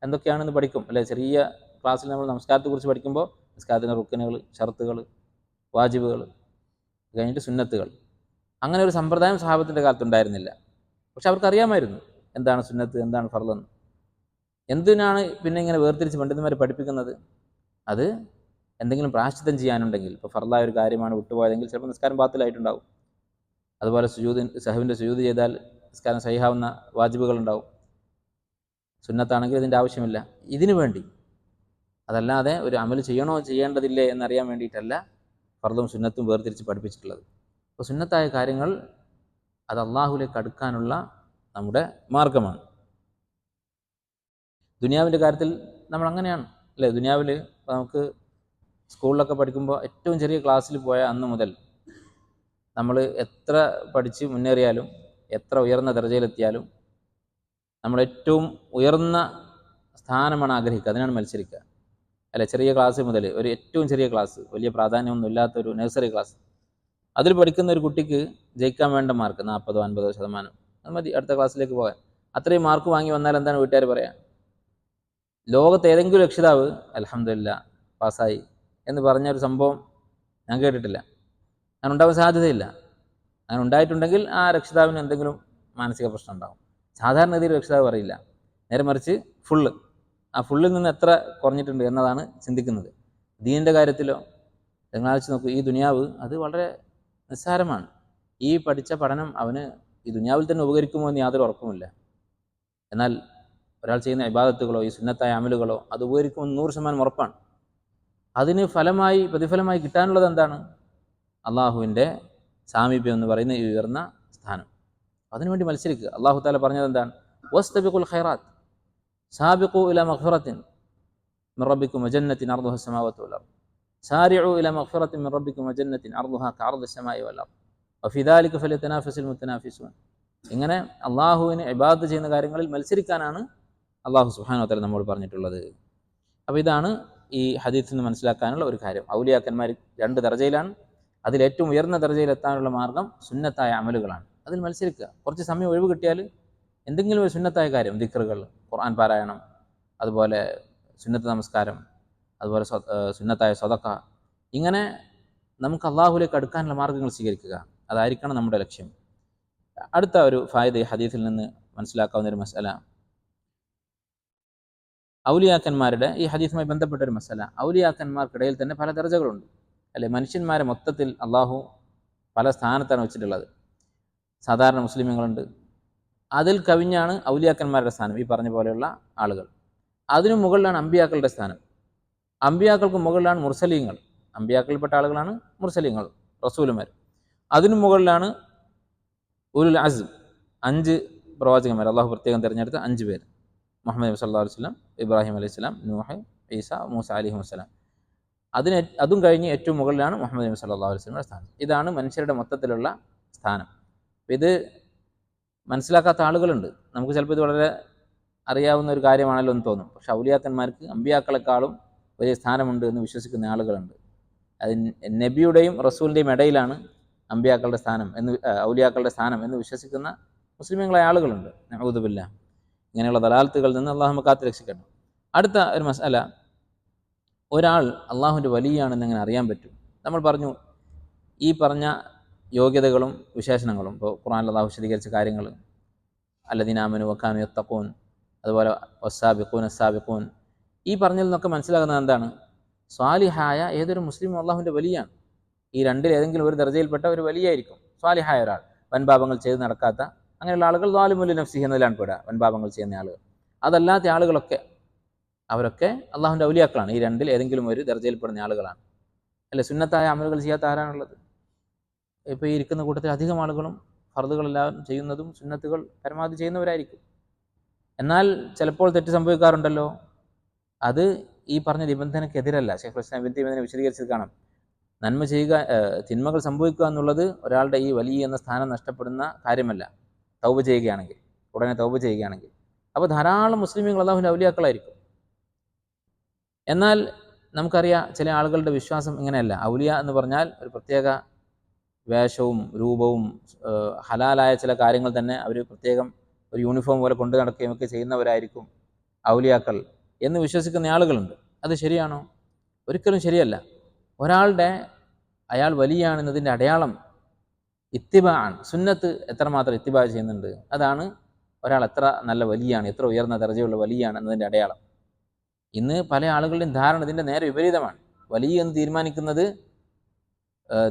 എന്തൊക്കെയാണെന്ന് പഠിക്കും, അല്ലെ? ചെറിയ ക്ലാസ്സിൽ നമ്മൾ നമസ്കാരത്തെക്കുറിച്ച് പഠിക്കുമ്പോൾ നമസ്കാരത്തിൻ്റെ റുക്കനുകൾ, ഷർത്തുകൾ, വാജിബുകൾ കഴിഞ്ഞിട്ട് സുന്നത്തുകൾ, അങ്ങനെ ഒരു സമ്പ്രദായം സ്വഹാബത്തിൻ്റെ കാലത്തുണ്ടായിരുന്നില്ല. പക്ഷെ അവർക്കറിയാമായിരുന്നു എന്താണ് സുന്നത്ത്, എന്താണ് ഫർളെന്ന്. എന്തിനാണ് പിന്നെ ഇങ്ങനെ വേർതിരിച്ച് പണ്ഡിതന്മാർ പഠിപ്പിക്കുന്നത്? അത് എന്തെങ്കിലും പ്രായശ്ചിത്തം ചെയ്യാനുണ്ടെങ്കിൽ, ഇപ്പോൾ ഫർളായ ഒരു കാര്യമാണ് വിട്ടുപോയതെങ്കിൽ ചിലപ്പോൾ നിസ്കാരം ബാത്തിലായിട്ടുണ്ടാവും. അതുപോലെ സഹവിൻ്റെ സുജൂദ് ചെയ്താൽ നിസ്കാരം സഹിഹാവുന്ന വാജിബുകളുണ്ടാവും. സുന്നത്താണെങ്കിൽ ഇതിൻ്റെ ആവശ്യമില്ല. ഇതിനു വേണ്ടി, അതല്ലാതെ ഒരു അമൽ ചെയ്യണോ ചെയ്യേണ്ടതില്ലേ എന്നറിയാൻ വേണ്ടിയിട്ടല്ല ഫർളും സുന്നത്തും വേർതിരിച്ച് പഠിപ്പിച്ചിട്ടുള്ളത്. അപ്പോൾ സുന്നത്തായ കാര്യങ്ങൾ അത് അള്ളാഹുലേക്ക് അടുക്കാനുള്ള നമ്മുടെ മാർഗമാണ്. ദുനിയാവിൻ്റെ കാര്യത്തിൽ നമ്മൾ അങ്ങനെയാണ്, അല്ലേ? ദുനിയാവിൽ നമുക്ക് സ്കൂളിലൊക്കെ പഠിക്കുമ്പോൾ ഏറ്റവും ചെറിയ ക്ലാസ്സിൽ പോയ അന്ന് മുതൽ നമ്മൾ എത്ര പഠിച്ച് മുന്നേറിയാലും, എത്ര ഉയർന്ന ദർജയിലെത്തിയാലും, നമ്മൾ ഏറ്റവും ഉയർന്ന സ്ഥാനമാണ് ആഗ്രഹിക്കുക, അതിനാണ് മത്സരിക്കുക, അല്ലെ? ചെറിയ ക്ലാസ് മുതൽ, ഒരു ഏറ്റവും ചെറിയ ക്ലാസ്, വലിയ പ്രാധാന്യമൊന്നും ഇല്ലാത്തൊരു നഴ്സറി ക്ലാസ്, അതിൽ പഠിക്കുന്ന ഒരു കുട്ടിക്ക് ജയിക്കാൻ വേണ്ട മാർക്ക് 40-50% അത് മതി അടുത്ത ക്ലാസ്സിലേക്ക് പോകാൻ. അത്രയും മാർക്ക് വാങ്ങി വന്നാൽ എന്താണ് വീട്ടുകാർ പറയാം? ലോകത്ത് ഏതെങ്കിലും രക്ഷിതാവ് അൽഹംദുലില്ലാ പാസ്സായി എന്ന് പറഞ്ഞൊരു സംഭവം ഞാൻ കേട്ടിട്ടില്ല. അങ്ങനെ ഉണ്ടാവാൻ സാധ്യതയില്ല. അങ്ങനെ ഉണ്ടായിട്ടുണ്ടെങ്കിൽ ആ രക്ഷിതാവിന് എന്തെങ്കിലും മാനസിക പ്രശ്നം ഉണ്ടാകും. സാധാരണഗതിയിൽ രക്ഷിതാവ് പറയില്ല. നേരെ മറിച്ച് ആ ഫുള്ളിൽ നിന്ന് എത്ര കുറഞ്ഞിട്ടുണ്ട് എന്നതാണ് ചിന്തിക്കുന്നത്. ദീനിൻ്റെ കാര്യത്തിലോ നിങ്ങൾ ആലോചിച്ച് നോക്കൂ, ഈ ദുനിയാവ് അത് വളരെ നിസ്സാരമാണ്. ഈ പഠിച്ച പഠനം അവന് ഈ ദുനിയാവിൽ തന്നെ ഉപകരിക്കുമോ എന്ന് യാതൊരു ഉറപ്പുമില്ല. എന്നാൽ ഒരാൾ ചെയ്യുന്ന ഇബാദത്തുകളോ ഈ സുന്നത്തായ അമലുകളോ അത് ഉപകരിക്കുമെന്ന് 100% ഉറപ്പാണ്. അതിന് പ്രതിഫലമായി കിട്ടാനുള്ളത് എന്താണ്? അള്ളാഹുവിൻ്റെ സാമീപ്യം എന്ന് പറയുന്ന ഈ ഉയർന്ന സ്ഥാനം. അതിനുവേണ്ടി മത്സരിക്കുക. അള്ളാഹു തആല പറഞ്ഞത് എന്താണ്? വസ്തബിഖുൽ ഖൈറാത്ത് സാബിഖു ഇലാ മഗ്ഫിറത്തിൻ മിർ റബ്ബിക്കും വജന്നത്തിൻ അർദുഹാ അസ്സമാവാതു വൽ അർദ് സാരിഉ ഇലാ മഗ്ഫിറത്തിൻ മിർ റബ്ബിക്കും വജന്നത്തിൻ അർദുഹാ കഅർദിസ് സമാഇ വൽ അർദ് വഫീ ദാലിക ഫലിയതനാഫസിൽ മുത്തനാഫിസൂൻ. ഇങ്ങനെ അള്ളാഹുവിന് ഇബാദത്ത് ചെയ്യുന്ന കാര്യങ്ങളിൽ മത്സരിക്കാനാണ് അള്ളാഹു സുബ്ഹാനഹു വ തആല നമ്മോട് പറഞ്ഞിട്ടുള്ളത്. അപ്പോൾ ഇതാണ് ഈ ഹദീസിൽ നിന്ന് മനസ്സിലാക്കാനുള്ള ഒരു കാര്യം. ഔലിയാക്കന്മാർ 2 ദർജയിലാണ്. അതിലേറ്റവും ഉയർന്ന ദർജയിലെത്താനുള്ള മാർഗം സുന്നത്തായ അമലുകളാണ്. അതിൽ മത്സരിക്കുക. കുറച്ച് സമയം ഒഴിവ് കിട്ടിയാൽ എന്തെങ്കിലും ഒരു സുന്നത്തായ കാര്യം, ദിക്റുകൾ, ഖുർആൻ പാരായണം, അതുപോലെ സുന്നത്ത് നമസ്കാരം, അതുപോലെ സുന്നത്തായ സ്വതക്ക, ഇങ്ങനെ നമുക്ക് അള്ളാഹുലേക്ക് അടുക്കാനുള്ള മാർഗ്ഗങ്ങൾ സ്വീകരിക്കുക. അതായിരിക്കണം നമ്മുടെ ലക്ഷ്യം. അടുത്ത ഒരു ഫായിദ ഈ ഹദീസിൽ നിന്ന് മനസ്സിലാക്കാവുന്ന ഒരു മസല, ഔലിയാക്കന്മാരുടെ, ഈ ഹദീസുമായി ബന്ധപ്പെട്ട ഒരു മസല, ഔലിയാക്കന്മാർക്കിടയിൽ തന്നെ പല ദർജകളുണ്ട്, അല്ലെ? മനുഷ്യന്മാരെ മൊത്തത്തിൽ അള്ളാഹു പല സ്ഥാനത്താണ് വെച്ചിട്ടുള്ളത്. സാധാരണ മുസ്ലിമുകളുണ്ട്, അതിൽ കവിഞ്ഞാണ് ഔലിയാക്കന്മാരുടെ സ്ഥാനം, ഈ പറഞ്ഞ പോലെയുള്ള ആളുകൾ. അതിനു മുകളിലാണ് അമ്പിയാക്കളുടെ സ്ഥാനം. അമ്പിയാക്കൾക്ക് മുകളിലാണ് മുർസലീങ്ങൾ, അമ്പിയാക്കളിൽപ്പെട്ട ആളുകളാണ് മുർസലീങ്ങൾ, റസൂലുമാർ. അതിനു മുകളിലാണ് ഉലുൽ അസ്ം, 5 പ്രവാചകന്മാർ, അള്ളാഹു പ്രത്യേകം തിരഞ്ഞെടുത്ത 5 പേര്: മുഹമ്മദ് നബി സല്ലല്ലാഹു അലൈഹി വസല്ലം, ഇബ്രാഹിം അലൈഹി സ്വലാം, നൂഹ്, ഈസ, മൂസ അലൈഹി വസല്ലം. അതും കഴിഞ്ഞ് ഏറ്റവും മുകളിലാണ് മുഹമ്മദ് നബി സല്ലല്ലാഹു അലൈഹി വസല്ലമയുടെ സ്ഥാനം. ഇതാണ് മനുഷ്യരുടെ മൊത്തത്തിലുള്ള സ്ഥാനം. ഇത് മനസ്സിലാക്കാത്ത ആളുകളുണ്ട്. നമുക്ക് ചിലപ്പോൾ ഇത് വളരെ അറിയാവുന്ന ഒരു കാര്യമാണല്ലോ എന്ന് തോന്നും. പക്ഷെ ഔലിയാക്കന്മാർക്ക് അമ്പിയാക്കളെക്കാളും വലിയ സ്ഥാനമുണ്ട് എന്ന് വിശ്വസിക്കുന്ന ആളുകളുണ്ട്. അത് നബിയുടെയും റസൂലിൻ്റെയും ഇടയിലാണ് അമ്പിയാക്കളുടെ സ്ഥാനം ഔലിയാക്കളുടെ സ്ഥാനം എന്ന് വിശ്വസിക്കുന്ന മുസ്ലിമീങ്ങളായ ആളുകളുണ്ട്. നഊദു ബില്ലാഹ്. ഇങ്ങനെയുള്ള ദലാലത്തുകളിൽ നിന്ന് അള്ളാഹു നമ്മെ കാത്ത് രക്ഷിക്കണം. അടുത്ത ഒരു മസല, ഒരാൾ അള്ളാഹുവിൻ്റെ വലിയാണെന്ന് എങ്ങനെ അറിയാൻ പറ്റും? നമ്മൾ പറഞ്ഞു, ഈ പറഞ്ഞ യോഗ്യതകളും വിശേഷണങ്ങളും, ഇപ്പോൾ ഖുർആനിൽ അള്ളാഹു വിശദീകരിച്ച കാര്യങ്ങൾ, അല്ലദീന ആമനു വകാനു യത്തഖൂൻ, അതുപോലെ വസ്സാബിഖൂൻ അസ്സാബിഖൂൻ, ഈ പറഞ്ഞതിൽ നിന്നൊക്കെ മനസ്സിലാകുന്നത് എന്താണ്? സ്വാലിഹായ ഏതൊരു മുസ്ലിമും അള്ളാഹുവിൻ്റെ വലിയാണ്. ഈ രണ്ടിൽ ഏതെങ്കിലും ഒരു ദർജയിൽപ്പെട്ട ഒരു വലിയായിരിക്കും സ്വാലിഹായ ഒരാൾ. വൻപാപങ്ങൾ ചെയ്ത് നടക്കാത്ത അങ്ങനെയുള്ള ആളുകൾ ളാലിമുൽ നഫ്സിഹി എന്നതിലാണ് പെടുക, വൻപാപങ്ങൾ ചെയ്യുന്ന ആളുകൾ. അതല്ലാത്ത ആളുകളൊക്കെ, അവരൊക്കെ അള്ളാഹുവിൻ്റെ ഔലിയാക്കളാണ്. ഈ രണ്ടിൽ ഏതെങ്കിലും ഒരു ദർജയിൽപ്പെടുന്ന ആളുകളാണ്, അല്ലെ? സുന്നത്തായ അമലുകൾ ചെയ്യാത്ത ആരാണുള്ളത്? ഇപ്പോൾ ഈ ഇരിക്കുന്ന കൂട്ടത്തിൽ അധികം ആളുകളും ഫർദുകളെല്ലാം ചെയ്യുന്നതും സുന്നത്തുകൾ പരമാവധി ചെയ്യുന്നവരായിരിക്കും. എന്നാൽ ചിലപ്പോൾ തെറ്റ് സംഭവിക്കാറുണ്ടല്ലോ. അത് ഈ പറഞ്ഞ നിബന്ധനയ്ക്കെതിരല്ല. ശൈഖുൽ ഇസ്ലാം ഇബ്നു തൈമിയ്യ വിശദീകരിച്ചത് കാണാം. നന്മ ചെയ്യുക, തിന്മകൾ സംഭവിക്കുക എന്നുള്ളത് ഒരാളുടെ ഈ വലിയ എന്ന സ്ഥാനം നഷ്ടപ്പെടുന്ന കാര്യമല്ല, തൗബ ചെയ്യുകയാണെങ്കിൽ, ഉടനെ തൗബ ചെയ്യുകയാണെങ്കിൽ. അപ്പോൾ ധാരാളം മുസ്ലിമീങ്ങൾ അല്ലാഹുവിൻ്റെ ഔലിയാക്കളായിരിക്കും. എന്നാൽ നമുക്കറിയാം ചില ആളുകളുടെ വിശ്വാസം ഇങ്ങനെയല്ല. ഔലിയ എന്ന് പറഞ്ഞാൽ ഒരു പ്രത്യേക വേഷവും രൂപവും ഹലാലായ ചില കാര്യങ്ങൾ തന്നെ അവർ പ്രത്യേകം ഒരു യൂണിഫോം പോലെ കൊണ്ടു നടക്കുകയും ഒക്കെ ചെയ്യുന്നവരായിരിക്കും ഔലിയാക്കൾ എന്ന് വിശ്വസിക്കുന്ന ആളുകളുണ്ട്. അത് ശരിയാണോ? ഒരിക്കലും ശരിയല്ല. ഒരാളുടെ അയാൾ വലിയാണെന്നതിൻ്റെ അടയാളം ഇത്തിബാഅൻ, സുന്നത്ത് എത്രമാത്രം ഇത്തിബാ ചെയ്യുന്നുണ്ട്, അതാണ് ഒരാൾ എത്ര നല്ല വലിയാണ്, എത്ര ഉയർന്ന ദർജയുള്ള വലിയാണ് എന്നതിൻ്റെ അടയാളം. ഇന്ന് പല ആളുകളുടെയും ധാരണ ഇതിൻ്റെ നേരെ വിപരീതമാണ്. വലിയ എന്ന് തീരുമാനിക്കുന്നത്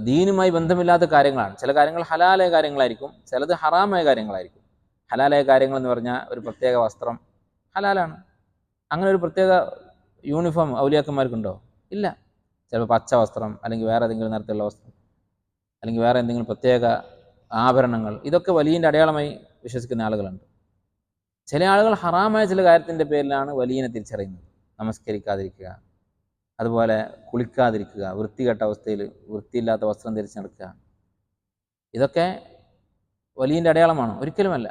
ദീനുമായി ബന്ധമില്ലാത്ത കാര്യങ്ങളാണ്. ചില കാര്യങ്ങൾ ഹലാലായ കാര്യങ്ങളായിരിക്കും, ചിലത് ഹറാമായ കാര്യങ്ങളായിരിക്കും. ഹലാലായ കാര്യങ്ങൾ എന്ന് പറഞ്ഞാൽ ഒരു പ്രത്യേക വസ്ത്രം ഹലാലാണ്. അങ്ങനെ ഒരു പ്രത്യേക യൂണിഫോം ഔലിയാക്കന്മാർക്കുണ്ടോ? ഇല്ല. ചിലപ്പോൾ പച്ച വസ്ത്രം, അല്ലെങ്കിൽ വേറെ ഏതെങ്കിലും നിറത്തിലുള്ള വസ്ത്രം, അല്ലെങ്കിൽ വേറെ എന്തെങ്കിലും പ്രത്യേക ആഭരണങ്ങൾ, ഇതൊക്കെ വലിയൻ്റെ അടയാളമായി വിശ്വസിക്കുന്ന ആളുകളുണ്ട്. ചില ആളുകൾ ഹറാമായ ചില കാര്യത്തിൻ്റെ പേരിലാണ് വലിയനെ തിരിച്ചറിയുന്നത്. നമസ്കരിക്കാതിരിക്കുക, അതുപോലെ കുളിക്കാതിരിക്കുക, വൃത്തികെട്ട അവസ്ഥയിൽ വൃത്തിയില്ലാത്ത വസ്ത്രം ധരിച്ച് നടക്കുക, ഇതൊക്കെ വലിയൻ്റെ അടയാളമാണോ? ഒരിക്കലുമല്ല.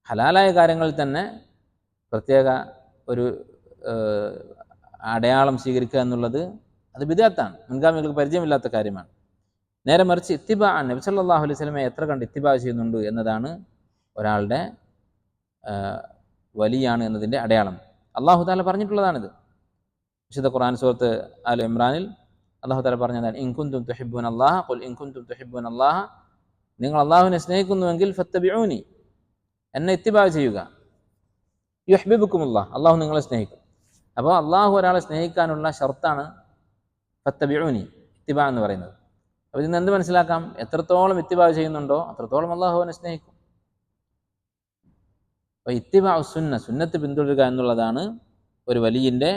ഹലാലായ കാര്യങ്ങളിൽ തന്നെ പ്രത്യേക ഒരു അടയാളം സ്വീകരിക്കുക എന്നുള്ളത് അത് ബിദ്അത്താണ്, മുൻഗാമികൾക്ക് പരിചയമില്ലാത്ത കാര്യമാണ്. നേരെ മറിച്ച് ഇത്തിബാ, നബി സല്ലല്ലാഹു അലൈഹി വസല്ലമയെ എത്ര കണ്ട് ഇത്തിബാ ചെയ്യുന്നുണ്ട് എന്നതാണ് ഒരാളുടെ വലിയാണ് എന്നതിൻ്റെ അടയാളം. അല്ലാഹു തആല പറഞ്ഞിട്ടുള്ളതാണിത്. വിശുദ്ധ ഖുർആൻ സൂറത്ത് ആൽ ഇമ്രാനിൽ അല്ലാഹു തആല പറഞ്ഞതാണ്, ഇൻ കുൻതും തുഹിബ്ബൂനല്ലാഹ ഖുൽ ഇൻ കുൻതും തുഹിബ്ബൂനല്ലാഹ, നിങ്ങൾ അല്ലാഹുവിനെ സ്നേഹിക്കുന്നുവെങ്കിൽ ഫത്തബിഊനി, എന്നെ ഇത്തിബാ ചെയ്യുക, യുഹ്ബിബുക്കുമുല്ലാഹ്, അല്ലാഹു നിങ്ങളെ സ്നേഹിക്കും. അപ്പോൾ അല്ലാഹു ഒരാളെ സ്നേഹിക്കാനുള്ള ഷർത്താണ് ഫത്തബിഊനി, ഇത്തിബാ എന്ന് പറയുന്നത്. അപ്പോൾ ഇതിന് എന്ത് മനസ്സിലാക്കാം? എത്രത്തോളം ഇത്തിബാ ചെയ്യുന്നുണ്ടോ അത്രത്തോളം അല്ലാഹുവിനെ സ്നേഹിക്കും. അപ്പോൾ ഇത്തിബാ സുന്ന, സുന്നത്ത് പിന്തുടരുക എന്നുള്ളതാണ് ഒരു വലിയൻ്റെ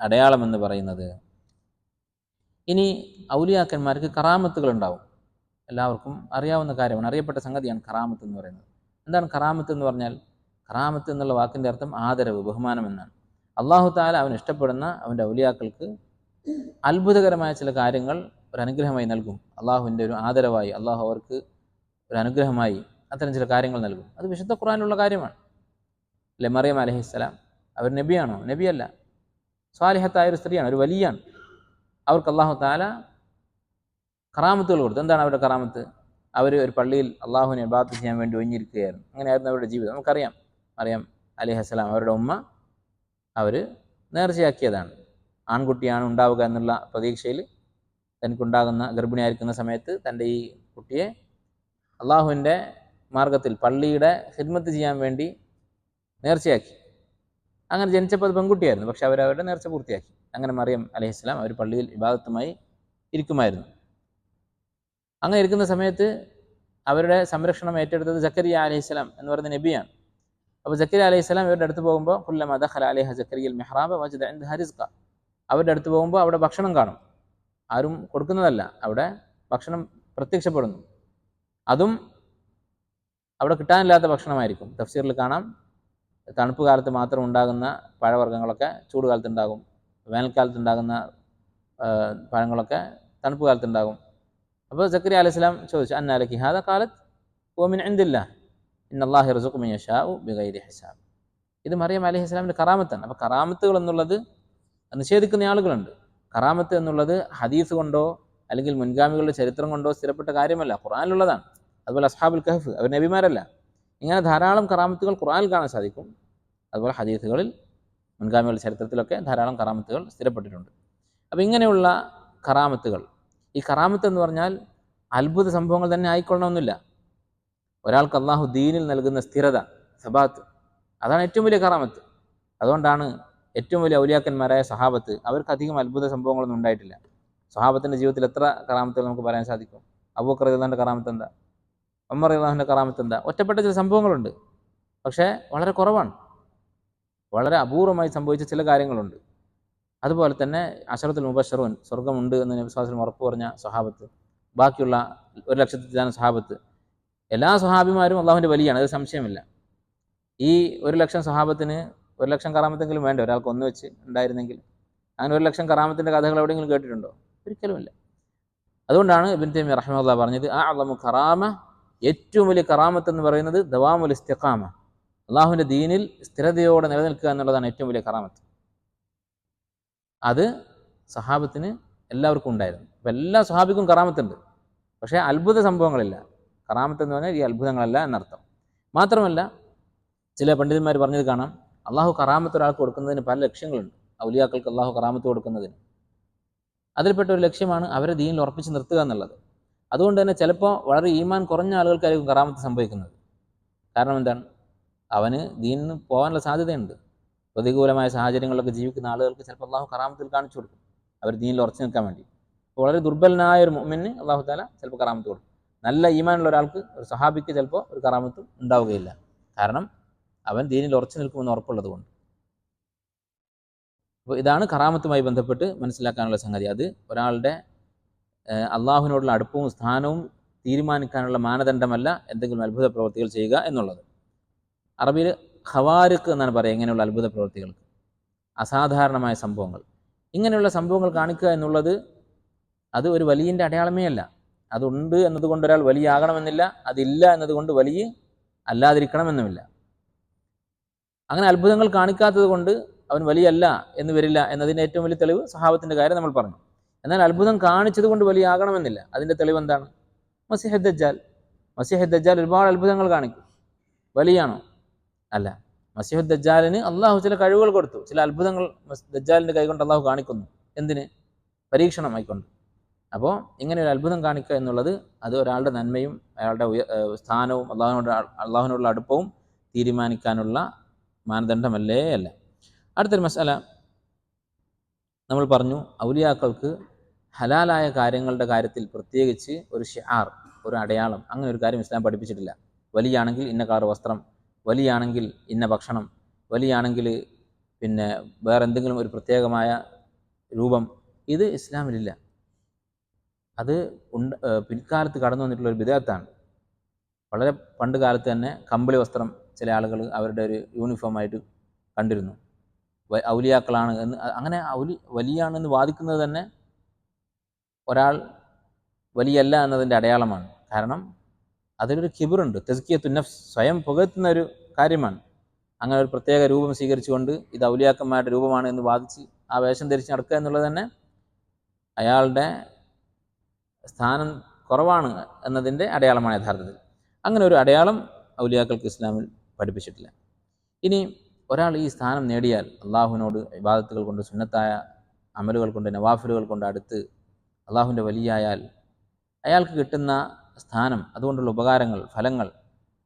അടയാളം എന്ന് പറയുന്നത്. ഇനി ഔലിയാക്കന്മാർക്ക് കറാമത്തുകൾ ഉണ്ടാവും. എല്ലാവർക്കും അറിയാവുന്ന കാര്യമാണ്, അറിയപ്പെട്ട സംഗതിയാണ് കറാമത്ത് എന്ന് പറയുന്നത്. എന്താണ് കറാമത്ത് എന്ന് പറഞ്ഞാൽ? കറാമത്ത് എന്നുള്ള വാക്കിൻ്റെ അർത്ഥം ആദരവ്, ബഹുമാനം എന്നാണ്. അല്ലാഹു തആല അവൻ ഇഷ്ടപ്പെടുന്ന അവൻ്റെ ഔലിയാക്കൾക്ക് അത്ഭുതകരമായ ചില കാര്യങ്ങൾ ഒരു അനുഗ്രഹമായി നൽകും. അള്ളാഹുവിൻ്റെ ഒരു ആദരവായി, അള്ളാഹു അവർക്ക് ഒരു അനുഗ്രഹമായി അത്തരം ചില കാര്യങ്ങൾ നൽകും. അത് വിശുദ്ധ ഖുർആനിലുള്ള കാര്യമാണ്. അല്ലെ, മറിയം അലൈഹിസ്സലാം അവർ നബിയാണോ? നബിയല്ല, സ്വാലിഹത്തായ ഒരു സ്ത്രീയാണ്, ഒരു വലിയാണ്. അവർക്ക് അല്ലാഹു തആല കറാമത്തുകൾ കൊടുത്തു. എന്താണ് അവരുടെ കറാമത്ത്? അവർ ഒരു പള്ളിയിൽ അള്ളാഹുവിനെ ഇബാദത്ത് ചെയ്യാൻ വേണ്ടി ഒഴിഞ്ഞിരിക്കുകയായിരുന്നു. അങ്ങനെയായിരുന്നു അവരുടെ ജീവിതം. നമുക്കറിയാം, മറിയം അലൈഹിസ്സലാം അവരുടെ ഉമ്മ അവർ നേർച്ചയാക്കിയതാണ്. ആൺകുട്ടിയാണ് ഉണ്ടാവുക എന്നുള്ള പ്രതീക്ഷയിൽ തനിക്കുണ്ടാകുന്ന ഗർഭിണിയായിരിക്കുന്ന സമയത്ത് തൻ്റെ ഈ കുട്ടിയെ അള്ളാഹുവിൻ്റെ മാർഗത്തിൽ പള്ളിയുടെ ഖിദ്മത്ത് ചെയ്യാൻ വേണ്ടി നേർച്ചയാക്കി. അങ്ങനെ ജനിച്ചപ്പോൾ അത് പെൺകുട്ടിയായിരുന്നു, പക്ഷെ അവരവരുടെ നേർച്ച പൂർത്തിയാക്കി. അങ്ങനെ മറിയം അലൈഹിസ്സലാം അവർ പള്ളിയിൽ ഇബാദത്തുമായി ഇരിക്കുമായിരുന്നു. അങ്ങനെ ഇരിക്കുന്ന സമയത്ത് അവരുടെ സംരക്ഷണം ഏറ്റെടുത്തത് സക്കരിയ അലൈഹിസ്സലാം എന്ന് പറയുന്ന നബിയാണ്. അപ്പോൾ സക്കരിയ അലൈഹിസ്സലാം ഇവരുടെ അടുത്ത് പോകുമ്പോൾ കുല്ലമാ ദഖല അലൈഹ സക്കരിയൽ മിഹ്റാബ വജദ ഇൻദഹ റിസ്ഖ, അവരുടെ അടുത്ത് പോകുമ്പോൾ അവിടെ ഭക്ഷണം കാണും. ആരും കൊടുക്കുന്നതല്ല, അവിടെ ഭക്ഷണം പ്രത്യക്ഷപ്പെടുന്നു. അതും അവിടെ കിട്ടാനില്ലാത്ത ഭക്ഷണമായിരിക്കും. തഫ്സീറിൽ കാണാം, തണുപ്പ് കാലത്ത് മാത്രം ഉണ്ടാകുന്ന പഴവർഗ്ഗങ്ങളൊക്കെ ചൂട് കാലത്തുണ്ടാകും, വേനൽക്കാലത്തുണ്ടാകുന്ന പഴങ്ങളൊക്കെ തണുപ്പ് കാലത്തുണ്ടാകും. അപ്പോൾ സക്കരിയ അലൈഹിസ്സലാം ചോദിച്ചു, അന്നാ ലക്കി ഹാദാ? ഖാലത്ത് ഹുവ മിൻ ഇൻദില്ലാഹ് ഇന്നല്ലാഹ യർസുഖു മൻ യശാഉ ബിഗൈരി ഹിസാബ്. ഇത് മറിയം അലൈഹിസ്സലാമിൻ്റെ കറാമത്താണ്. അപ്പോൾ കറാമത്തുകൾ എന്നുള്ളത് നിഷേധിക്കുന്ന ആളുകളുണ്ട്. കറാമത്ത് എന്നുള്ളത് ഹദീസ് കൊണ്ടോ അല്ലെങ്കിൽ മുൻഗാമികളുടെ ചരിത്രം കൊണ്ടോ സ്ഥിരപ്പെട്ട കാര്യമല്ല, ഖുർആനിലുള്ളതാണ്. അതുപോലെ അസ്ഹാബുൽ കഹ്ഫ് അവർ നബിമാരല്ല. ഇങ്ങനെ ധാരാളം കറാമത്തുകൾ ഖുർആനിൽ കാണാൻ സാധിക്കും. അതുപോലെ ഹദീസുകളിൽ മുൻഗാമികളുടെ ചരിത്രത്തിലൊക്കെ ധാരാളം കറാമത്തുകൾ സ്ഥിരപ്പെട്ടിട്ടുണ്ട്. അപ്പോൾ ഇങ്ങനെയുള്ള കറാമത്തുകൾ, ഈ കറാമത്ത് എന്ന് പറഞ്ഞാൽ അത്ഭുത സംഭവങ്ങൾ തന്നെ ആയിക്കൊള്ളണമെന്നില്ല. ഒരാൾക്ക് അള്ളാഹു ദീനിൽ നൽകുന്ന സ്ഥിരത, സബാത്ത്, അതാണ് ഏറ്റവും വലിയ കറാമത്ത്. അതുകൊണ്ടാണ് ഏറ്റവും വലിയ ഔലിയാക്കന്മാരായ സഹാബത്ത്, അവർക്ക് അധികം അത്ഭുത സംഭവങ്ങളൊന്നും ഉണ്ടായിട്ടില്ല. സഹാബത്തിൻ്റെ ജീവിതത്തിൽ എത്ര കറാമത്തുകൾ നമുക്ക് പറയാൻ സാധിക്കും? അബൂബക്കർ റളിയല്ലാഹുവിൻ്റെ കറാമത്ത് എന്താ? ഉമർ റളിയല്ലാഹുവിൻ്റെ കറാമത്ത് എന്താ? ഒറ്റപ്പെട്ട ചില സംഭവങ്ങളുണ്ട്, പക്ഷേ വളരെ കുറവാണ്. വളരെ അപൂർവമായി സംഭവിച്ച ചില കാര്യങ്ങളുണ്ട്. അതുപോലെ തന്നെ അശറത്തുൽ മുബശ്ശറൂൻ, സ്വർഗ്ഗമുണ്ട് എന്ന് നബി സ്വല്ലല്ലാഹു അലൈഹി വസല്ലം ഉറപ്പ് പറഞ്ഞ സ്വഹാബത്ത്, ബാക്കിയുള്ള 1,00,000 സ്വഹാബത്ത്, എല്ലാ സ്വഹാബിമാരും അള്ളാഹുവിൻ്റെ വലിയാണ്, അത് സംശയമില്ല. ഈ 1,00,000 സ്വഹാബത്തിന് 1,00,000 കറാമത്തെങ്കിലും വേണ്ടേ ഒരാൾക്ക് ഒന്ന് വെച്ച് ഉണ്ടായിരുന്നെങ്കിൽ? അങ്ങനെ 1,00,000 കറാമത്തിൻ്റെ കഥകൾ എവിടെയെങ്കിലും കേട്ടിട്ടുണ്ടോ? ഒരിക്കലുമില്ല. അതുകൊണ്ടാണ് ഇബ്നു തൈമിയ്യ റഹിമഹുല്ലാഹ് പറഞ്ഞത് അഅ്ളമു കറാമ, ഏറ്റവും വലിയ കറാമത്ത് എന്ന് പറയുന്നത് ദവാമുൽ ഇസ്തിഖാമ, അള്ളാഹുവിൻ്റെ ദീനിൽ സ്ഥിരതയോടെ നിലനിൽക്കുക എന്നുള്ളതാണ് ഏറ്റവും വലിയ കറാമത്ത്. അത് സഹാബത്തിന് എല്ലാവർക്കും ഉണ്ടായിരുന്നു. അപ്പം എല്ലാ സഹാബിക്കും കറാമത്തുണ്ട്, പക്ഷേ അത്ഭുത സംഭവങ്ങളില്ല. കറാമത്ത് എന്ന് പറഞ്ഞാൽ ഈ അത്ഭുതങ്ങളല്ല എന്നർത്ഥം. മാത്രമല്ല ചില പണ്ഡിതന്മാർ പറഞ്ഞത് കാണാം, അള്ളാഹു കറാമത്ത് ഒരാൾക്ക് കൊടുക്കുന്നതിന് പല ലക്ഷ്യങ്ങളുണ്ട്. ഔലിയാക്കൾക്ക് അള്ളാഹു കറാമത്ത് കൊടുക്കുന്നതിന് അതിൽപ്പെട്ട ഒരു ലക്ഷ്യമാണ് അവരെ ദീനിൽ ഉറപ്പിച്ച് നിർത്തുക എന്നുള്ളത്. അതുകൊണ്ട് തന്നെ ചിലപ്പോൾ വളരെ ഈമാൻ കുറഞ്ഞ ആളുകൾക്കായിരിക്കും കറാമത്ത് സംഭവിക്കുന്നത്. കാരണം എന്താണ്? അവന് ദീനിന് പോകാനുള്ള സാധ്യതയുണ്ട്. പ്രതികൂലമായ സാഹചര്യങ്ങളിലൊക്കെ ജീവിക്കുന്ന ആളുകൾക്ക് ചിലപ്പോൾ അള്ളാഹു കറാമത്തിൽ കാണിച്ചു കൊടുക്കും, അവർ ദീനിൽ ഉറച്ചു നിൽക്കാൻ വേണ്ടി. അപ്പോൾ വളരെ ദുർബലനായ ഒരു മുഅ്മിന് അള്ളാഹു തആല ചിലപ്പോൾ കറാമത്ത് കൊടുക്കും. നല്ല ഈമാനുള്ള ഒരാൾക്ക്, ഒരു സഹാബിക്ക് ചിലപ്പോൾ ഒരു കറാമത്തും ഉണ്ടാവുകയില്ല. കാരണം അവൻ ദീനിൽ ഉറച്ചു നിൽക്കുമെന്ന് ഉറപ്പുള്ളത് കൊണ്ട്. അപ്പോൾ ഇതാണ് കറാമത്തുമായി ബന്ധപ്പെട്ട് മനസ്സിലാക്കാനുള്ള സംഗതി. അത് ഒരാളുടെ അള്ളാഹുവിനോടുള്ള അടുപ്പവും സ്ഥാനവും തീരുമാനിക്കാനുള്ള മാനദണ്ഡമല്ല എന്തെങ്കിലും അത്ഭുത പ്രവൃത്തികൾ ചെയ്യുക എന്നുള്ളത്. അറബിയിൽ ഖവാരിഖ് എന്നാണ് പറയുക ഇങ്ങനെയുള്ള അത്ഭുത പ്രവൃത്തികൾക്ക്, അസാധാരണമായ സംഭവങ്ങൾ. ഇങ്ങനെയുള്ള സംഭവങ്ങൾ കാണിക്കുക എന്നുള്ളത് അത് ഒരു വലിയൻ്റെ അടയാളമേ അല്ല. അതുണ്ട് എന്നതുകൊണ്ട് ഒരാൾ വലിയ ആകണമെന്നില്ല, അതില്ല എന്നതുകൊണ്ട് വലിയ അല്ലാതിരിക്കണമെന്നുമില്ല. അങ്ങനെ അത്ഭുതങ്ങൾ കാണിക്കാത്തത് കൊണ്ട് അവൻ വലിയല്ല എന്ന് വരില്ല എന്നതിൻ്റെ ഏറ്റവും വലിയ തെളിവ് സഹാബത്തിൻ്റെ കാര്യം നമ്മൾ പറഞ്ഞു. എന്നാൽ അത്ഭുതം കാണിച്ചത് കൊണ്ട് വലിയ ആകണമെന്നില്ല. അതിൻ്റെ തെളിവ് എന്താണ്? മസീഹ് ദജ്ജാൽ. മസീഹ് ദജ്ജാൽ ഒരുപാട് അത്ഭുതങ്ങൾ കാണിക്കും, വലിയാണോ? അല്ല. മസീഹ് ദജ്ജാലിന് അള്ളാഹു ചില കഴിവുകൾ കൊടുത്തു, ചില അത്ഭുതങ്ങൾ ദജ്ജാലിൻ്റെ കൈകൊണ്ട് അള്ളാഹു കാണിക്കുന്നു. എന്തിന്? പരീക്ഷണമായിക്കൊണ്ട്. അപ്പോൾ ഇങ്ങനെ ഒരു അത്ഭുതം കാണിക്കുക എന്നുള്ളത് അത് ഒരാളുടെ നന്മയും അയാളുടെ സ്ഥാനവും അള്ളാഹുവിനോടുള്ള അടുപ്പവും തീരുമാനിക്കാനുള്ള മാനദണ്ഡമല്ലേ അല്ല. അടുത്തൊരു മസാല നമ്മൾ പറഞ്ഞു, ഔലിയാക്കൾക്ക് ഹലാലായ കാര്യങ്ങളുടെ കാര്യത്തിൽ പ്രത്യേകിച്ച് ഒരു ഷിആർ, ഒരു അടയാളം, അങ്ങനെ ഒരു കാര്യം ഇസ്ലാം പഠിപ്പിച്ചിട്ടില്ല. വലിയാണെങ്കിൽ ഇന്ന കളർ വസ്ത്രം, വലിയാണെങ്കിൽ ഇന്ന ഭക്ഷണം, വലിയാണെങ്കിൽ പിന്നെ വേറെ എന്തെങ്കിലും ഒരു പ്രത്യേകമായ രൂപം, ഇത് ഇസ്ലാമിലില്ല. അത് പിൽക്കാലത്ത് കടന്നു വന്നിട്ടുള്ള ഒരു ബിദഅത്താണ്. വളരെ പണ്ട് കാലത്ത് തന്നെ കമ്പിളി വസ്ത്രം ചില ആളുകൾ അവരുടെ ഒരു യൂണിഫോമായിട്ട് കണ്ടിരുന്നു. ഔലിയാക്കളാണ് എന്ന്, അങ്ങനെ വലിയാണെന്ന് വാദിക്കുന്നത് തന്നെ ഒരാൾ വലിയല്ല എന്നതിൻ്റെ അടയാളമാണ്. കാരണം അതിലൊരു കിബറുണ്ട്, തസ്കിയത്തുൻ നഫ്സ്, സ്വയം പുകഴ്ത്തുന്ന ഒരു കാര്യമാണ്. അങ്ങനെ ഒരു പ്രത്യേക രൂപം സ്വീകരിച്ചുകൊണ്ട് ഇത് ഔലിയാക്കന്മാരുടെ രൂപമാണ് എന്ന് വാദിച്ച് ആ വേഷം ധരിച്ച് നടക്കുക എന്നുള്ളത് തന്നെ അയാളുടെ സ്ഥാനം കുറവാണ് എന്നതിൻ്റെ അടയാളമാണ് യഥാർത്ഥത്തിൽ. അങ്ങനെ ഒരു അടയാളം ഔലിയാക്കൾക്ക് ഇസ്ലാമിൽ പഠിപ്പിച്ചിട്ടില്ല. ഇനി ഒരാൾ ഈ സ്ഥാനം നേടിയാൽ, അള്ളാഹുവിനോട് ഇബാദത്തുകൾ കൊണ്ട്, സുന്നത്തായ അമലുകൾ കൊണ്ട്, നവാഫിലുകൾ കൊണ്ട് അടുത്ത് അള്ളാഹുവിൻ്റെ വലിയായാൽ അയാൾക്ക് കിട്ടുന്ന സ്ഥാനം, അതുകൊണ്ടുള്ള ഉപകാരങ്ങൾ, ഫലങ്ങൾ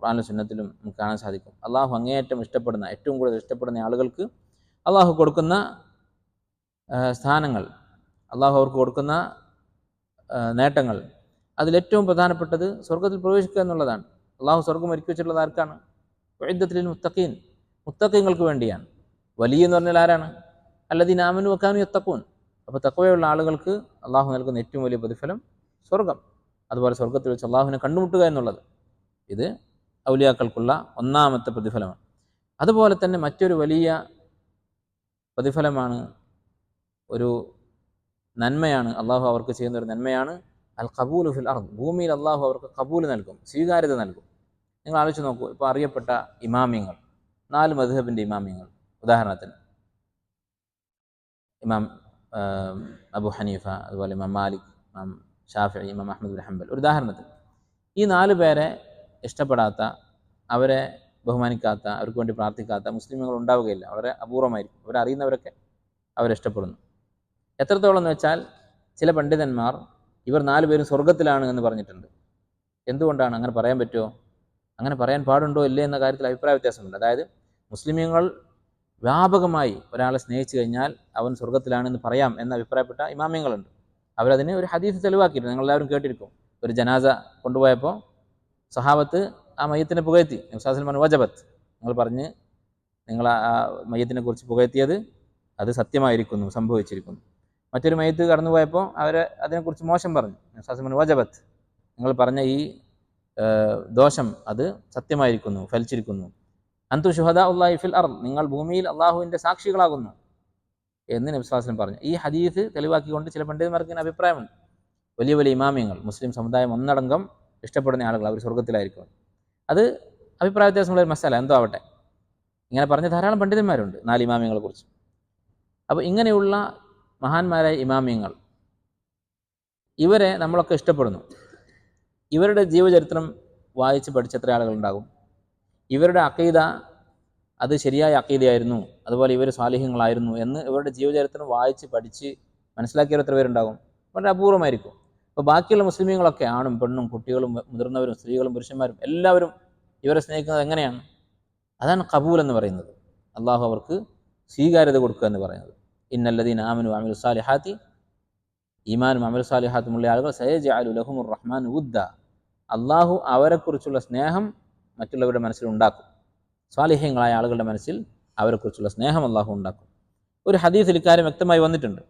ഖുർആനിലും സുന്നത്തിലും നമുക്ക് കാണാൻ സാധിക്കും. അള്ളാഹു അങ്ങേയറ്റം ഇഷ്ടപ്പെടുന്ന, ഏറ്റവും കൂടുതൽ ഇഷ്ടപ്പെടുന്ന ആളുകൾക്ക് അള്ളാഹു കൊടുക്കുന്ന സ്ഥാനങ്ങൾ, അള്ളാഹു അവർക്ക് കൊടുക്കുന്ന നേട്ടങ്ങൾ, അതിലേറ്റവും പ്രധാനപ്പെട്ടത് സ്വർഗത്തിൽ പ്രവേശിക്കുക എന്നുള്ളതാണ്. അള്ളാഹു സ്വർഗം ഒരുക്കി വെച്ചിട്ടുള്ളത് ആർക്കാണ്? ഉഇദ്ദത്തുൽ മുത്തഖീൻ, മുത്തഖീങ്ങൾക്ക് വേണ്ടിയാണ്. വലിയ എന്ന് പറഞ്ഞാൽ ആരാണ്? അല്ലദീന ആമനു വകാനു യത്തഖൂൻ. അപ്പോൾ തഖ്വയുള്ള ആളുകൾക്ക് അള്ളാഹു നൽകുന്ന ഏറ്റവും വലിയ പ്രതിഫലം സ്വർഗം. അതുപോലെ സ്വർഗത്തിൽ വെച്ച് അള്ളാഹുവിനെ കണ്ടുമുട്ടുക എന്നുള്ളത് ഇത് ഔലിയാക്കൾക്കുള്ള ഒന്നാമത്തെ പ്രതിഫലമാണ്. അതുപോലെ തന്നെ മറ്റൊരു വലിയ പ്രതിഫലമാണ്, ഒരു നന്മയാണ്, അള്ളാഹു അവർക്ക് ചെയ്യുന്ന ഒരു നന്മയാണ് അൽ ഖബൂലു ഫിൽ അർദ്. ഭൂമിയിൽ അള്ളാഹു അവർക്ക് ഖബൂൽ നൽകും, സ്വീകാര്യത നൽകും. നിങ്ങൾ ആലോചിച്ച് നോക്കൂ, ഇപ്പോൾ അറിയപ്പെട്ട ഇമാമിങ്ങൾ, 4 മദ്ഹബിൻ്റെ ഇമാമിങ്ങൾ, ഉദാഹരണത്തിന് ഇമാം അബു ഹനീഫ, അതുപോലെ ഇമാം മാലിക്, ഇമാം ഷാഫിഈ, ഇമാം അഹ്മദ് ബിൻ ഹംബൽ, ഒരു ഉദാഹരണത്തിന് ഈ 4 പേരെ ഇഷ്ടപ്പെടാത്ത, അവരെ ബഹുമാനിക്കാത്ത, അവർക്ക് വേണ്ടി പ്രാർത്ഥിക്കാത്ത മുസ്ലിമുകൾ ഉണ്ടാവുകയില്ല. വളരെ അപൂർവമായിരിക്കും. അവരറിയുന്നവരൊക്കെ അവരിഷ്ടപ്പെടുന്നു. എത്രത്തോളം എന്ന് വെച്ചാൽ ചില പണ്ഡിതന്മാർ ഇവർ 4 പേരും സ്വർഗത്തിലാണ് എന്ന് പറഞ്ഞിട്ടുണ്ട്. എന്തുകൊണ്ടാണ് അങ്ങനെ പറയാൻ പറ്റുമോ, അങ്ങനെ പറയാൻ പാടുണ്ടോ ഇല്ലേ എന്ന കാര്യത്തിൽ അഭിപ്രായ വ്യത്യാസമുണ്ട്. അതായത് മുസ്ലിമീങ്ങൾ വ്യാപകമായി ഒരാളെ സ്നേഹിച്ചു കഴിഞ്ഞാൽ അവൻ സ്വർഗത്തിലാണെന്ന് പറയാം എന്ന് അഭിപ്രായപ്പെട്ട ഇമാമിങ്ങളുണ്ട്. അവരതിന് ഒരു ഹദീസ് തെളിവാക്കിയിട്ടുണ്ട്. നിങ്ങളെല്ലാവരും കേട്ടിരിക്കും. ഒരു ജനാസ കൊണ്ടുപോയപ്പോൾ സഹാബത്ത് ആ മയ്യത്തിനെ പുകഴ്ത്തി. നബി സല്ലല്ലാഹു അലൈഹി വസല്ലം വജബത്ത്, നിങ്ങൾ ആ മയ്യത്തിനെ കുറിച്ച് പുകഴ്ത്തിയത് അത് സത്യമായിരിക്കുന്നു, സംഭവിച്ചിരിക്കുന്നു. മറ്റൊരു മയ്യത്ത് കടന്നുപോയപ്പോൾ അവർ അതിനെക്കുറിച്ച് മോശം പറഞ്ഞു. നബി സല്ലല്ലാഹു അലൈഹി വസല്ലം വജബത്ത്, നിങ്ങൾ പറഞ്ഞ ഈ ദോഷം അത് സത്യമായിരിക്കുന്നു, ഫലിച്ചിരിക്കുന്നു. അന്തു ഷുഹദാ ഉല്ലാഹി ഫിൽ അർദ്, നിങ്ങൾ ഭൂമിയിൽ അള്ളാഹുവിൻ്റെ സാക്ഷികളാകുന്നു എന്ന് നബി സ്വല്ലല്ലാഹു അലൈഹി വസല്ലം പറഞ്ഞു. ഈ ഹദീസ് തെളിവാക്കിക്കൊണ്ട് ചില പണ്ഡിതന്മാർക്ക് ഇങ്ങനെ അഭിപ്രായമുണ്ട്. വലിയ വലിയ ഇമാമിയങ്ങൾ, മുസ്ലിം സമുദായം ഒന്നടങ്കം ഇഷ്ടപ്പെടുന്ന ആളുകൾ, അവർ സ്വർഗ്ഗത്തിലായിരിക്കും. അത് അഭിപ്രായ വ്യത്യാസമുള്ള ഒരു മസാല, എന്തോ ആവട്ടെ. ഇങ്ങനെ പറഞ്ഞ ധാരാളം പണ്ഡിതന്മാരുണ്ട് 4 ഇമാമിയങ്ങളെ കുറിച്ച്. അപ്പോൾ ഇങ്ങനെയുള്ള മഹാന്മാരായ ഇമാമിയങ്ങൾ, ഇവരെ നമ്മളൊക്കെ ഇഷ്ടപ്പെടുന്നു. ഇവരുടെ ജീവചരിത്രം വായിച്ച് പഠിച്ച എത്ര ആളുകളുണ്ടാകും? ഇവരുടെ അഖീദ അത് ശരിയായ അഖീദയായിരുന്നു, അതുപോലെ ഇവർ സ്വാലിഹ്യങ്ങളായിരുന്നു എന്ന് ഇവരുടെ ജീവചരിത്രം വായിച്ച് പഠിച്ച് മനസ്സിലാക്കിയവർ എത്ര പേരുണ്ടാകും? വളരെ അപൂർവമായിരിക്കും. അപ്പോൾ ബാക്കിയുള്ള മുസ്ലിമീങ്ങളൊക്കെ, ആണും പെണ്ണും കുട്ടികളും മുതിർന്നവരും സ്ത്രീകളും പുരുഷന്മാരും എല്ലാവരും ഇവരെ സ്നേഹിക്കുന്നത് എങ്ങനെയാണ്? അതാണ് ഖബൂൽ എന്ന് പറയുന്നത്. അള്ളാഹു അവർക്ക് സ്വീകാര്യത കൊടുക്കുക എന്ന് പറയുന്നത്. ഇന്നല്ലദീന ആമനു വഅമിലു സാലിഹാത്തി, ഈമാനും അമലു സാലിഹാത്തുമുള്ള ആളുകൾ സയജഅലു ലഹുമുർ റഹ്മാൻ വുദ്ദ, അള്ളാഹു അവരെക്കുറിച്ചുള്ള സ്നേഹം മറ്റുള്ളവരുടെ മനസ്സിൽ ഉണ്ടാക്കും. സ്വാലിഹ്യങ്ങളായ ആളുകളുടെ മനസ്സിൽ അവരെക്കുറിച്ചുള്ള സ്നേഹം അള്ളാഹു ഉണ്ടാക്കും. ഒരു ഹദീസിൽ ഇക്കാര്യം വ്യക്തമായി വന്നിട്ടുണ്ട്.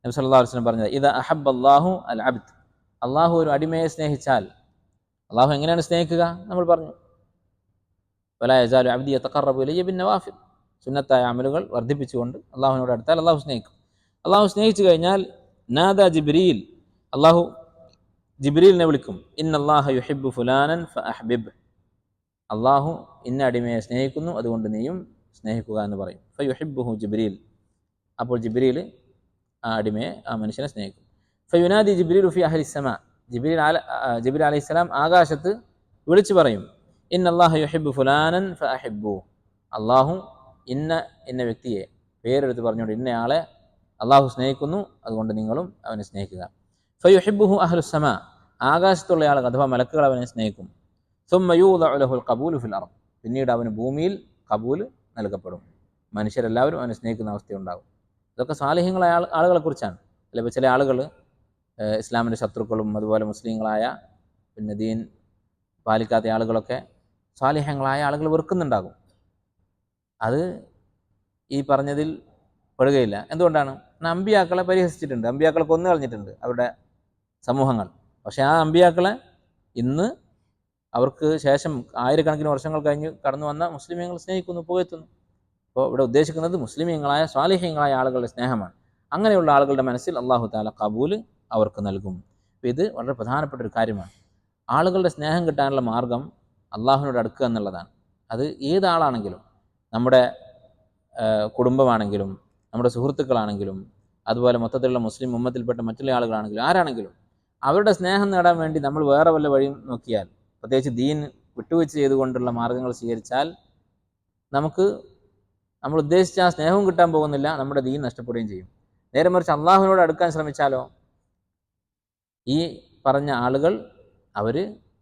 നബി സല്ലല്ലാഹു അലൈഹി വസല്ലം പറഞ്ഞത്, ഇദാ അഹബ്ബല്ലാഹു അൽ അബ്ദ്, അള്ളാഹു ഒരു അടിമയെ സ്നേഹിച്ചാൽ, അള്ളാഹു എങ്ങനെയാണ് സ്നേഹിക്കുക നമ്മൾ പറഞ്ഞു, വലാ യസാലു അബ്ദി യതഖറബു ഇലയ്യ ബിന്നവാഫിൽ, സുന്നത്തായ അമലുകൾ വർദ്ധിപ്പിച്ചുകൊണ്ട് അള്ളാഹുവിനോട് അടുത്താൽ അള്ളാഹു സ്നേഹിക്കും. അള്ളാഹു സ്നേഹിച്ചു കഴിഞ്ഞാൽ നാദാ ജിബ്രീൽ, അള്ളാഹു ജിബ്രീലിനെ വിളിക്കും, ഇന്നല്ലാഹ യുഹിബ്ബു ഫുലാനൻ ഫഅഹ്ബിബ്, അള്ളാഹു ഇന്ന അടിമയെ സ്നേഹിക്കുന്നു, അതുകൊണ്ട് നീയും സ്നേഹിക്കുക എന്ന് പറയും. ഫയുഹിബ്ബുഹു ജിബ്രീൽ, അപ്പോൾ ജിബ്രീൽ ആ അടിമയെ, ആ മനുഷ്യനെ സ്നേഹിക്കും. ഫയുനാദി ജിബ്രീലു ഫി അഹ്ലിസ്സമാ, ജിബ്രീൽ അലൈഹിസ്സലാം ആകാശത്ത് വിളിച്ചു പറയും, ഇന്നല്ലാഹ യുഹിബ്ബു ഫുലാനൻ ഫഅഹിബ്ബു, അള്ളാഹു ഇന്ന വ്യക്തിയെ പേരെടുത്ത് പറഞ്ഞുകൊണ്ട് ഇന്നയാളെ അള്ളാഹു സ്നേഹിക്കുന്നു, അതുകൊണ്ട് നിങ്ങളും അവനെ സ്നേഹിക്കുക. ഫയുഹിബ്ബുഹു അഹ്ലുസ്സമാ, ആകാശത്തുള്ള ആൾ അഥവാ മലക്കുകൾ അവനെ സ്നേഹിക്കും. സുമ്മ യൂദഉ ലഹുൽ ഖബൂലു ഫിൽ അർദ്, പിന്നീട് അവന് ഭൂമിയിൽ കബൂൽ നൽകപ്പെടും. മനുഷ്യരെല്ലാവരും അവനെ സ്നേഹിക്കുന്ന അവസ്ഥയുണ്ടാകും. ഇതൊക്കെ സാലിഹ്യങ്ങളായ ആളുകളെ കുറിച്ചാണ്. ചിലപ്പോൾ ചില ആളുകൾ ഇസ്ലാമിൻ്റെ ശത്രുക്കളും അതുപോലെ മുസ്ലിങ്ങളായ ദീൻ പാലിക്കാത്ത ആളുകളൊക്കെ സാലിഹ്യങ്ങളായ ആളുകൾ വെറുക്കുന്നുണ്ടാകും. അത് ഈ പറഞ്ഞതിൽ പെടുകയില്ല. എന്തുകൊണ്ടാണ്? അമ്പിയാക്കളെ പരിഹസിച്ചിട്ടുണ്ട്, അമ്പിയാക്കളെ കൊന്നു കളഞ്ഞിട്ടുണ്ട് അവരുടെ സമൂഹങ്ങൾ. പക്ഷേ ആ അമ്പിയാക്കളെ ഇന്ന് അവർക്ക് ശേഷം ആയിരക്കണക്കിന് വർഷങ്ങൾ കഴിഞ്ഞ് കടന്നു വന്ന മുസ്ലിമീങ്ങൾ സ്നേഹിക്കുന്നു, പുകഴ്ത്തുന്നു. അപ്പോൾ ഇവിടെ ഉദ്ദേശിക്കുന്നത് മുസ്ലിമീങ്ങളായ സ്വാലിഹ്യങ്ങളായ ആളുകളുടെ സ്നേഹമാണ്. അങ്ങനെയുള്ള ആളുകളുടെ മനസ്സിൽ അള്ളാഹു തആല കബൂൽ അവർക്ക് നൽകും. അപ്പോൾ ഇത് വളരെ പ്രധാനപ്പെട്ട ഒരു കാര്യമാണ്. ആളുകളുടെ സ്നേഹം കിട്ടാനുള്ള മാർഗം അള്ളാഹുവിനോട് അടുക്കുക എന്നുള്ളതാണ്. അത് ഏതാളാണെങ്കിലും, നമ്മുടെ കുടുംബമാണെങ്കിലും നമ്മുടെ സുഹൃത്തുക്കളാണെങ്കിലും അതുപോലെ മൊത്തത്തിലുള്ള മുസ്ലിം ഉമ്മത്തിൽപ്പെട്ട മറ്റുള്ള ആളുകളാണെങ്കിലും ആരാണെങ്കിലും അവരുടെ സ്നേഹം നേടാൻ വേണ്ടി നമ്മൾ വേറെ വല്ല വഴിയും നോക്കിയാൽ, പ്രത്യേകിച്ച് ദീൻ വിട്ടുവീഴ്ച ചെയ്തുകൊണ്ടുള്ള മാർഗങ്ങൾ സ്വീകരിച്ചാൽ നമ്മൾ ഉദ്ദേശിച്ച ആ സ്നേഹവും കിട്ടാൻ പോകുന്നില്ല, നമ്മുടെ ദീൻ നഷ്ടപ്പെടുകയും ചെയ്യും. നേരെ മറിച്ച് അള്ളാഹുവിനോട് അടുക്കാൻ ശ്രമിച്ചാലോ, ഈ പറഞ്ഞ ആളുകൾ അവർ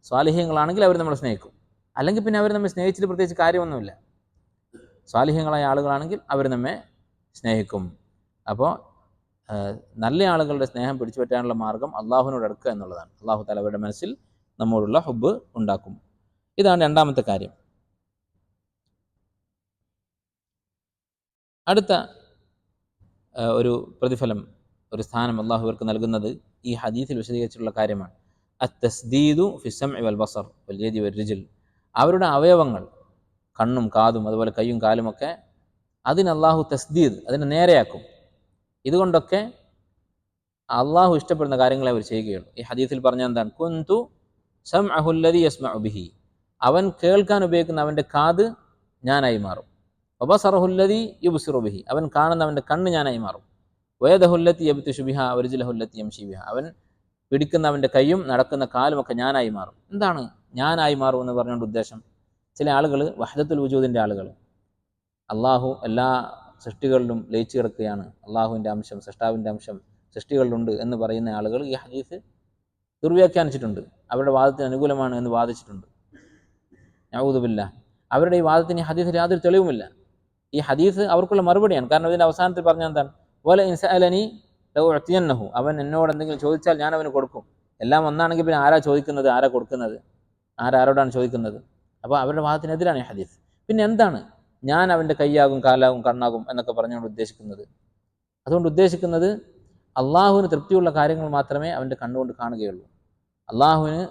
സ്വാലിഹ്യങ്ങളാണെങ്കിൽ അവർ നമ്മളെ സ്നേഹിക്കും. അല്ലെങ്കിൽ പിന്നെ അവർ നമ്മെ സ്നേഹിച്ചിട്ട് പ്രത്യേകിച്ച് കാര്യമൊന്നുമില്ല. സ്വാലിഹ്യങ്ങളായ ആളുകളാണെങ്കിൽ അവർ നമ്മെ സ്നേഹിക്കും. അപ്പോൾ നല്ല ആളുകളുടെ സ്നേഹം പിടിച്ചു പറ്റാനുള്ള മാർഗം അള്ളാഹുവിനോട് അടുക്കുക എന്നുള്ളതാണ്. അള്ളാഹു തആല അവരുടെ മനസ്സിൽ നമ്മോടുള്ള ഹുബ്ബ് ഉണ്ടാക്കും. ഇതാണ് രണ്ടാമത്തെ കാര്യം. അടുത്ത ഒരു പ്രതിഫലം, ഒരു സ്ഥാനം അള്ളാഹു ഇവർക്ക് നൽകുന്നത് ഈ ഹദീസിൽ വിശദീകരിച്ചിട്ടുള്ള കാര്യമാണ്. അത്തസ്ദീദു ഫിസ്സംഇ വൽ ബസർ വൽ യദി വൽ റിജ്ൽ, അവരുടെ അവയവങ്ങൾ, കണ്ണും കാതും അതുപോലെ കൈയും കാലുമൊക്കെ, അതിന് അള്ളാഹു തസ്ദീദ്, അതിനെ നേരെയാക്കും. ഇതുകൊണ്ടൊക്കെ അള്ളാഹു ഇഷ്ടപ്പെടുന്ന കാര്യങ്ങളെ അവർ ചെയ്യുകയുള്ളൂ. ഈ ഹദീസിൽ പറഞ്ഞ എന്താണ്? കുന്തു സംഅഹു അല്ലദി യസ്മഉ ബിഹി, അവൻ കേൾക്കാൻ ഉപയോഗിക്കുന്ന അവൻ്റെ കാത് ഞാനായി മാറും. വബസറഹു അല്ലദി യുബ്സിറു ബിഹി, അവൻ കാണുന്ന അവൻ്റെ കണ്ണ് ഞാനായി മാറും. വയദഹു അല്ലതി യബ്തിഷു ബിഹാ വരിജ്ലഹു അല്ലതി യംശി ബിഹാ, അവൻ പിടിക്കുന്ന അവൻ്റെ കൈയും നടക്കുന്ന കാലുമൊക്കെ ഞാനായി മാറും. എന്താണ് ഞാനായി മാറും എന്ന് പറഞ്ഞുകൊണ്ട് ഉദ്ദേശം? ചില ആളുകൾ, വഹ്ദത്തുൽ വജൂദിൻ്റെ ആളുകൾ, അള്ളാഹു എല്ലാ സൃഷ്ടികളിലും ലയിച്ചു കിടക്കുകയാണ്, അള്ളാഹുവിൻ്റെ അംശം, സൃഷ്ടാവിൻ്റെ അംശം സൃഷ്ടികളിലുണ്ട് എന്ന് പറയുന്ന ആളുകൾ ഈ ഹദീസ് ദുർവ്യാഖ്യാനിച്ചിട്ടുണ്ട്. അവരുടെ വാദത്തിന് അനുകൂലമാണ് എന്ന് വാദിച്ചിട്ടുണ്ട്. നഊദു ബില്ലാഹ്. അവരുടെ ഈ വാദത്തിന് ഈ ഹദീസിൽ യാതൊരു തെളിവുമില്ല. ഈ ഹദീസ് അവർക്കുള്ള മറുപടിയാണ്. കാരണം ഇതിൻ്റെ അവസാനത്തിൽ പറഞ്ഞ എന്താണ്? വല ഇൻ സഅലനി ലഉഅതിയന്നഹു, അവൻ എന്നോട് എന്തെങ്കിലും ചോദിച്ചാൽ ഞാൻ അവന് കൊടുക്കും. എല്ലാം ഒന്നാണെങ്കിൽ പിന്നെ ആരാ ചോദിക്കുന്നത്, ആരാ കൊടുക്കുന്നത്, ആരോടാണ് ചോദിക്കുന്നത്? അപ്പോൾ അവരുടെ വാദത്തിനെതിരാണ് ഈ ഹദീസ്. പിന്നെ എന്താണ് ഞാൻ അവൻ്റെ കൈയാകും കാലാകും കണ്ണാകും എന്നൊക്കെ പറഞ്ഞുകൊണ്ട് ഉദ്ദേശിക്കുന്നത്? അതുകൊണ്ട് ഉദ്ദേശിക്കുന്നത് അള്ളാഹുവിന് തൃപ്തിയുള്ള കാര്യങ്ങൾ മാത്രമേ അവൻ്റെ കണ്ണുകൊണ്ട് കാണുകയുള്ളൂ, അള്ളാഹുവിന്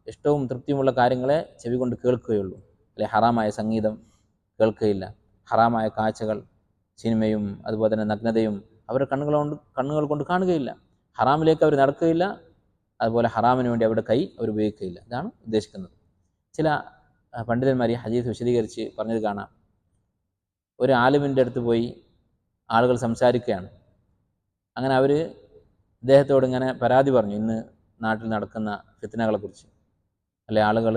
ഇഷ്ടവും തൃപ്തിയുമുള്ള കാര്യങ്ങളെ ചെവി കൊണ്ട് കേൾക്കുകയുള്ളൂ. അല്ലെ ഹറാമായ സംഗീതം, കേൾക്കുകയില്ല. ഹറാമായ കാഴ്ചകൾ, സിനിമയും അതുപോലെ തന്നെ നഗ്നതയും അവരുടെ കണ്ണുകൾ കൊണ്ട് കാണുകയില്ല. ഹറാമിലേക്ക് അവർ നടക്കുകയില്ല. അതുപോലെ ഹറാമിന് വേണ്ടി അവരുടെ കൈ അവർ ഉപയോഗിക്കുകയില്ല. ഇതാണ് ഉദ്ദേശിക്കുന്നത്. ചില പണ്ഡിതന്മാർ ഈ ഹദീസ് വിശദീകരിച്ച് പറഞ്ഞത് കാണാം. ഒരു ആലിമിൻ്റെ അടുത്ത് പോയി ആളുകൾ സംസാരിക്കുകയാണ്. അങ്ങനെ അവർ ഇദ്ദേഹത്തോട് ഇങ്ങനെ പരാതി പറഞ്ഞു, ഇന്ന് നാട്ടിൽ നടക്കുന്ന ഫിത്നകളെക്കുറിച്ച്, അല്ലെ ആളുകൾ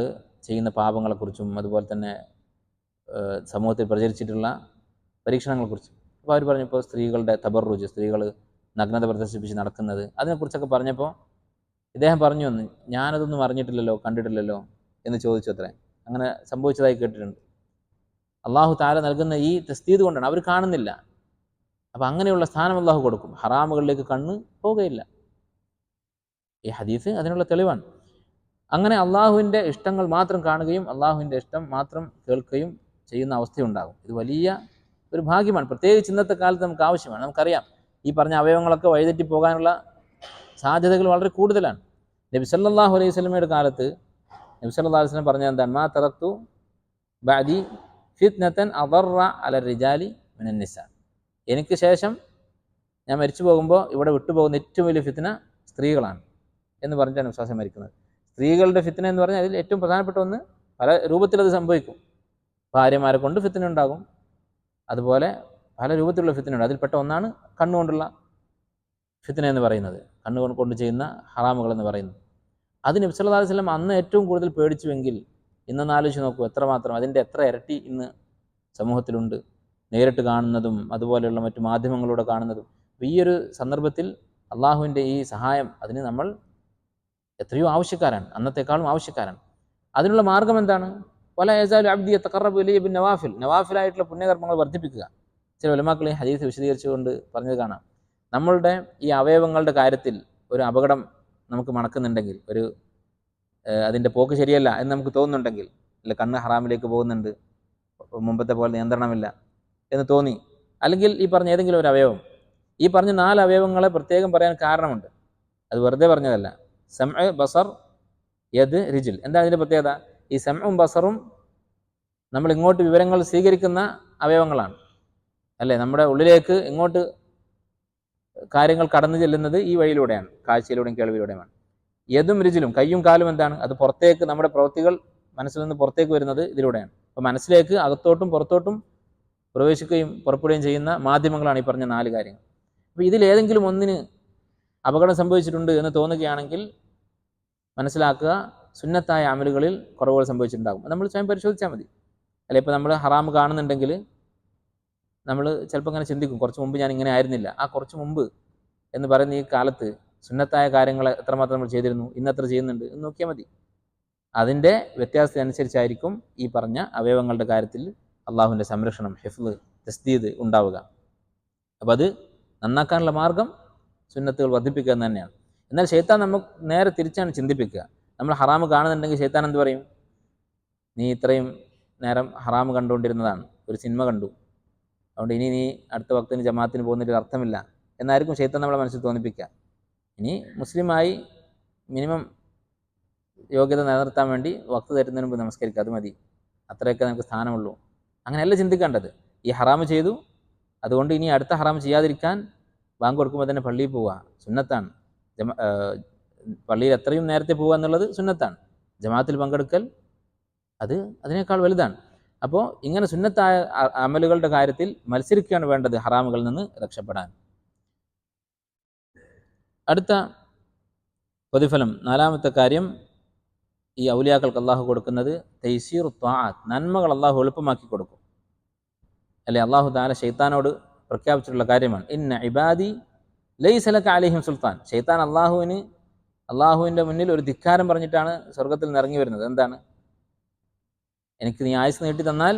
ചെയ്യുന്ന പാപങ്ങളെക്കുറിച്ചും അതുപോലെ തന്നെ സമൂഹത്തിൽ പ്രചരിച്ചിട്ടുള്ള പരീക്ഷണങ്ങളെക്കുറിച്ചും. അപ്പോൾ അവർ പറഞ്ഞപ്പോൾ സ്ത്രീകളുടെ തബറുജ്, സ്ത്രീകൾ നഗ്നത പ്രദർശിപ്പിച്ച് നടക്കുന്നത്, അതിനെക്കുറിച്ചൊക്കെ പറഞ്ഞപ്പോൾ ഇദ്ദേഹം പറഞ്ഞു വന്ന്, ഞാനതൊന്നും അറിഞ്ഞിട്ടില്ലല്ലോ, കണ്ടിട്ടില്ലല്ലോ എന്ന് ചോദിച്ചു അത്രേ. അങ്ങനെ സംഭവിച്ചതായി കേട്ടിട്ടുണ്ട്. അള്ളാഹു താല നൽകുന്ന ഈ തസ്ദീദ് കൊണ്ടാണ്, അവർ കാണുന്നില്ല. അപ്പം അങ്ങനെയുള്ള സ്ഥാനം അള്ളാഹു കൊടുക്കും. ഹറാമുകളിലേക്ക് കണ്ണ് പോവുകയില്ല. ഈ ഹദീസ് അതിനുള്ള തെളിവാണ്. അങ്ങനെ അള്ളാഹുവിൻ്റെ ഇഷ്ടങ്ങൾ മാത്രം കാണുകയും അള്ളാഹുവിൻ്റെ ഇഷ്ടം മാത്രം കേൾക്കുകയും ചെയ്യുന്ന അവസ്ഥയുണ്ടാകും. ഇത് വലിയ ഒരു ഭാഗ്യമാണ്. പ്രത്യേകിച്ച് ഇന്നത്തെ കാലത്ത് നമുക്ക് ആവശ്യമാണ്. നമുക്കറിയാം, ഈ പറഞ്ഞ അവയവങ്ങളൊക്കെ വഴിതെറ്റി പോകാനുള്ള സാധ്യതകൾ വളരെ കൂടുതലാണ്. നബി സല്ലല്ലാഹു അലൈഹി വസല്ലമയുടെ കാലത്ത് നബി സല്ലല്ലാഹു അലൈഹി വസല്ലം പറഞ്ഞത് എന്താണ്? മാ തറക്തു ബഅദി ഫിത്നതൻ അദറ അല റിജാലി മിനൻ നിസാ. എനിക്ക് ശേഷം ഞാൻ മരിച്ചു പോകുമ്പോൾ ഇവിടെ വിട്ടുപോകുന്ന ഏറ്റവും വലിയ ഫിത്ന സ്ത്രീകളാണ് എന്ന് പറഞ്ഞിട്ടാണ് വിശ്വാസം മരിക്കുന്നത്. സ്ത്രീകളുടെ ഫിത്ന എന്ന് പറഞ്ഞാൽ അതിൽ ഏറ്റവും പ്രധാനപ്പെട്ട ഒന്ന്, പല രൂപത്തിലത് സംഭവിക്കും. ഭാര്യമാരെ കൊണ്ട് ഫിത്ന ഉണ്ടാകും, അതുപോലെ പല രൂപത്തിലുള്ള ഫിത്ന ഉണ്ട്. അതിൽപ്പെട്ട ഒന്നാണ് കണ്ണുകൊണ്ടുള്ള ഫിത്ന എന്ന് പറയുന്നത്, കണ്ണുകൊണ്ട് ചെയ്യുന്ന ഹറാമുകൾ എന്ന് പറയുന്നത്. അത് നബി സല്ലല്ലാഹു അലൈഹി വസല്ലം അന്ന് ഏറ്റവും കൂടുതൽ പേടിച്ചുവെങ്കിൽ ഇന്നൊന്ന് ആലോചിച്ച് നോക്കൂ, എത്രമാത്രം അതിൻ്റെ എത്ര ഇരട്ടി ഇന്ന് സമൂഹത്തിലുണ്ട്, നേരിട്ട് കാണുന്നതും അതുപോലെയുള്ള മറ്റു മാധ്യമങ്ങളിലൂടെ കാണുന്നതും. ഈ ഒരു സന്ദർഭത്തിൽ അള്ളാഹുവിൻ്റെ ഈ സഹായം അതിന് നമ്മൾ എത്രയോ ആവശ്യക്കാരാണ്, അന്നത്തെക്കാളും ആവശ്യക്കാരാണ്. അതിനുള്ള മാർഗം എന്താണ്? വല യസാലു അബ്ദി യതഖറബു ഇലയ്യ ബിൻ നവാഫിൽ, നവാഫിലായിട്ടുള്ള പുണ്യകർമ്മങ്ങൾ വർദ്ധിപ്പിക്കുക. ചില ഉലമാക്കൾ ഈ ഹദീസ് വിശദീകരിച്ചുകൊണ്ട് പറഞ്ഞത് കാണാം. നമ്മളുടെ ഈ അവയവങ്ങളുടെ കാര്യത്തിൽ ഒരു അപകടം നമുക്ക് മണക്കുന്നുണ്ടെങ്കിൽ, അതിൻ്റെ പോക്ക് ശരിയല്ല എന്ന് നമുക്ക് തോന്നുന്നുണ്ടെങ്കിൽ, അല്ല കണ്ണ് ഹറാമിലേക്ക് പോകുന്നുണ്ട്, മുമ്പത്തെ പോലെ നിയന്ത്രണമില്ല എന്ന് തോന്നി, അല്ലെങ്കിൽ ഈ പറഞ്ഞ ഏതെങ്കിലും ഒരു അവയവം, ഈ പറഞ്ഞ 4 അവയവങ്ങളെ പ്രത്യേകം പറയാൻ കാരണമുണ്ട്. അത് വെറുതെ പറഞ്ഞതല്ല. സമഅ്, ബസർ, യദ്, റിജ്ൽ. എന്താണ് ഇതിൻ്റെ പ്രത്യേകത? ഈ സമഉം ബസറും നമ്മൾ ഇങ്ങോട്ട് വിവരങ്ങൾ സ്വീകരിക്കുന്ന അവയവങ്ങളാണ്, അല്ലേ? നമ്മുടെ ഉള്ളിലേക്ക് ഇങ്ങോട്ട് കാര്യങ്ങൾ കടന്നു ചെല്ലുന്നത് ഈ വഴിയിലൂടെയാണ്, കാഴ്ചയിലൂടെയും കേൾവിയിലൂടെയുമാണ്. യദും റിജ്ലും, കയ്യും കാലും എന്താണ്? അത് പുറത്തേക്ക്, നമ്മുടെ പ്രവൃത്തികൾ മനസ്സിൽ നിന്ന് പുറത്തേക്ക് വരുന്നത് ഇതിലൂടെയാണ്. അപ്പോൾ മനസ്സിലേക്ക് അകത്തോട്ടും പുറത്തോട്ടും പ്രവേശിക്കുകയും പുറപ്പെടുകയും ചെയ്യുന്ന മാധ്യമങ്ങളാണ് ഈ പറഞ്ഞ 4 കാര്യങ്ങൾ. അപ്പോൾ ഇതിലേതെങ്കിലും ഒന്നിന് അപകടം സംഭവിച്ചിട്ടുണ്ട് എന്ന് തോന്നുകയാണെങ്കിൽ മനസ്സിലാക്കുക, സുന്നത്തായ അമലുകളിൽ കുറവുകൾ സംഭവിച്ചിട്ടുണ്ടാകും. നമ്മൾ സ്വയം പരിശോധിച്ചാൽ മതി. അല്ലെ, ഇപ്പോൾ നമ്മൾ ഹറാം കാണുന്നുണ്ടെങ്കിൽ നമ്മൾ ചിലപ്പോൾ ഇങ്ങനെ ചിന്തിക്കും, കുറച്ച് മുമ്പ് ഞാൻ ഇങ്ങനെ ആയിരുന്നില്ല. ആ കുറച്ച് മുമ്പ് എന്ന് പറയുന്ന ഈ കാലത്ത് സുന്നത്തായ കാര്യങ്ങൾ എത്രമാത്രം നമ്മൾ ചെയ്തിരുന്നു, ഇന്നത്ര ചെയ്യുന്നുണ്ട് എന്ന് നോക്കിയാൽ മതി. അതിൻ്റെ വ്യത്യാസത്തിനനുസരിച്ചായിരിക്കും ഈ പറഞ്ഞ അവയവങ്ങളുടെ കാര്യത്തിൽ അള്ളാഹുവിൻ്റെ സംരക്ഷണം, ഹിഫ്ള്, തസ്ദീദ് ഉണ്ടാവുക. അപ്പോൾ അത് നന്നാക്കാനുള്ള മാർഗം സുന്നത്തുകൾ വർദ്ധിപ്പിക്കുക എന്ന് തന്നെയാണ്. എന്നാൽ ശൈത്താൻ നമുക്ക് നേരെ തിരിച്ചാണ് ചിന്തിപ്പിക്കുക. നമ്മൾ ഹറാമ് കാണുന്നുണ്ടെങ്കിൽ ശൈത്താൻ എന്ത് പറയും? നീ ഇത്രയും നേരം ഹറാമ് കണ്ടുകൊണ്ടിരുന്നതാണ്, ഒരു സിനിമ കണ്ടു, അതുകൊണ്ട് ഇനി നീ അടുത്ത വക്തിന് ജമാഅത്തിന് പോകുന്നതിൽ അർത്ഥമില്ല എന്നായിരിക്കും ശൈത്താൻ നമ്മളെ മനസ്സിൽ തോന്നിപ്പിക്കുക. ഇനി മുസ്ലിമായി മിനിമം യോഗ്യത നിലനിർത്താൻ വേണ്ടി വക്ത് തരുന്നതിന് മുമ്പ് നമസ്കരിക്കുക, അത് മതി, അത്രയൊക്കെ നമുക്ക് സ്ഥാനമുള്ളൂ. അങ്ങനെയല്ല ചിന്തിക്കേണ്ടത്. ഈ ഹറാമ് ചെയ്തു, അതുകൊണ്ട് ഇനി അടുത്ത ഹറാമ് ചെയ്യാതിരിക്കാൻ ബാങ്ക് കൊടുക്കുമ്പോൾ തന്നെ പള്ളിയിൽ പോവുക സുന്നത്താണ്. പള്ളിയിൽ എത്രയും നേരത്തെ പോവുക എന്നുള്ളത് സുന്നത്താണ്. ജമാഅത്തിൽ പങ്കെടുക്കൽ അത് അതിനേക്കാൾ വലുതാണ്. അപ്പോൾ ഇങ്ങനെ സുന്നത്തായ അമലുകളുടെ കാര്യത്തിൽ മത്സരിക്കുകയാണ് വേണ്ടത്, ഹറാമുകളിൽ നിന്ന് രക്ഷപ്പെടാൻ. അടുത്ത പ്രതിഫലം, 4ാമത്തെ കാര്യം, ഈ ഔലിയാക്കൾക്ക് അള്ളാഹു കൊടുക്കുന്നത് തൈസീർ ത്വാഅത്ത്, നന്മകൾ അള്ളാഹു എളുപ്പമാക്കി കൊടുക്കും. അല്ലെ, അള്ളാഹു താല ശൈത്താനോട് പ്രഖ്യാപിച്ചിട്ടുള്ള കാര്യമാണ്, ഇന്ന ഇബാദി ലൈസ ലക അലൈഹിം സുൽത്താൻ. ശൈത്താൻ അള്ളാഹുവിൻ്റെ മുന്നിൽ ഒരു ധിക്കാരം പറഞ്ഞിട്ടാണ് സ്വർഗത്തിൽ നിന്ന് ഇറങ്ങി വരുന്നത്. എന്താണ്? എനിക്ക് നീ ആയുസ് നീട്ടി തന്നാൽ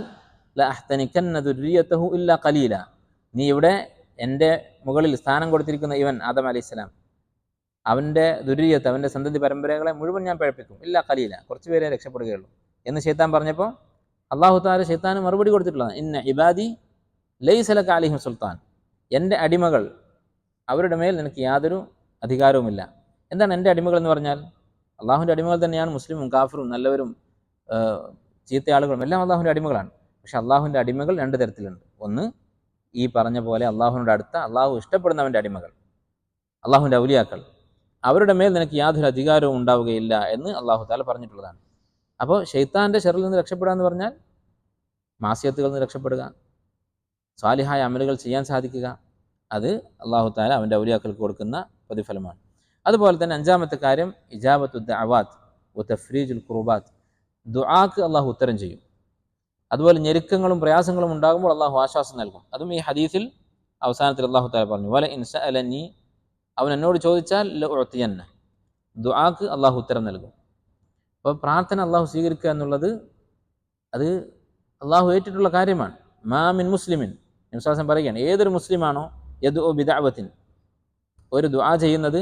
ലഅഹ്തനികന്ന ദുർരിയതഹു ഇല്ലാ ഖലീല, നീ ഇവിടെ എൻ്റെ മുകളിൽ സ്ഥാനം കൊടുത്തിരിക്കുന്ന ഇവൻ ആദം അലൈഹിസ്സലാം, അവൻ്റെ ദുർരിയത്ത്, അവൻ്റെ സന്തതി പരമ്പരകളെ മുഴുവൻ ഞാൻ പഴപ്പിക്കും, ഇല്ലാ ഖലീല, കുറച്ച് പേരെ രക്ഷപ്പെടുകയുള്ളൂ എന്ന് ശൈത്താൻ പറഞ്ഞപ്പോൾ അള്ളാഹു താല ശൈത്താന് മറുപടി കൊടുത്തിട്ടുള്ളതാണ്, ഇന്ന ഇബാദി ലൈസ ലക അലൈഹിം സുൽത്താൻ, എൻ്റെ അടിമകൾ, അവരുടെ മേൽ നിനക്ക് യാതൊരു അധികാരവുമില്ല. എന്താണ് എൻ്റെ അടിമകൾ എന്ന് പറഞ്ഞാൽ? അള്ളാഹുവിൻ്റെ അടിമകൾ തന്നെയാണ് മുസ്ലിമും കാഫിറും, നല്ലവരും ചീത്ത ആളുകളും എല്ലാം അള്ളാഹുവിൻ്റെ അടിമകളാണ്. പക്ഷെ അള്ളാഹുവിൻ്റെ അടിമകൾ രണ്ട് തരത്തിലുണ്ട്. ഒന്ന് ഈ പറഞ്ഞ പോലെ അള്ളാഹുവിനോട് അടുത്ത അള്ളാഹു ഇഷ്ടപ്പെടുന്നവൻ്റെ അടിമകൾ, അള്ളാഹുവിൻ്റെ ഔലിയാക്കൾ, അവരുടെ മേൽ നിനക്ക് യാതൊരു അധികാരവും ഉണ്ടാവുകയില്ല എന്ന് അള്ളാഹു താല പറഞ്ഞിട്ടുള്ളതാണ്. അപ്പോൾ ശൈത്താൻ്റെ ഷെറിൽ നിന്ന് രക്ഷപ്പെടുക എന്ന് പറഞ്ഞാൽ മാസിയത്തുകളിൽ നിന്ന് രക്ഷപ്പെടുക, സ്വാലിഹായ അമലുകൾ ചെയ്യാൻ സാധിക്കുക, അത് അള്ളാഹു താല അവൻ്റെ ഔലിയാക്കൾക്ക് കൊടുക്കുന്ന പ്രതിഫലമാണ്. അതുപോലെ തന്നെ അഞ്ചാമത്തെ കാര്യം ഇജാബത്തു ദഅവാത്ത് വ തഫ്രീജുൽ ഖുർബാത്ത്, ദുആക്ക് അള്ളാഹു ഉത്തരം ചെയ്യും. അതുപോലെ ഞെരുക്കങ്ങളും പ്രയാസങ്ങളും ഉണ്ടാകുമ്പോൾ അള്ളാഹു ആശ്വാസം നൽകും. അതും ഈ ഹദീസിൽ അവസാനത്തിൽ അള്ളാഹു താല പറഞ്ഞു, വല ഇൻ സഅലനി, അവൻ എന്നോട് ചോദിച്ചാൽ ലഉഅതിയന്ന, ദുആക്ക് അള്ളാഹു ഉത്തരം നൽകും. അപ്പോൾ പ്രാർത്ഥന അള്ളാഹു സ്വീകരിക്കുക എന്നുള്ളത് അത് അള്ളാഹു ഏറ്റിട്ടുള്ള കാര്യമാണ്. മാ മിൻ മുസ്ലിമിൻ, വിശ്വാസം പറയുകയാണ്, ഏതൊരു മുസ്ലിമാണോ യദ്ഉ ബിദഅവത്തിൻ, ഒരു ദുആ ചെയ്യുന്നത്,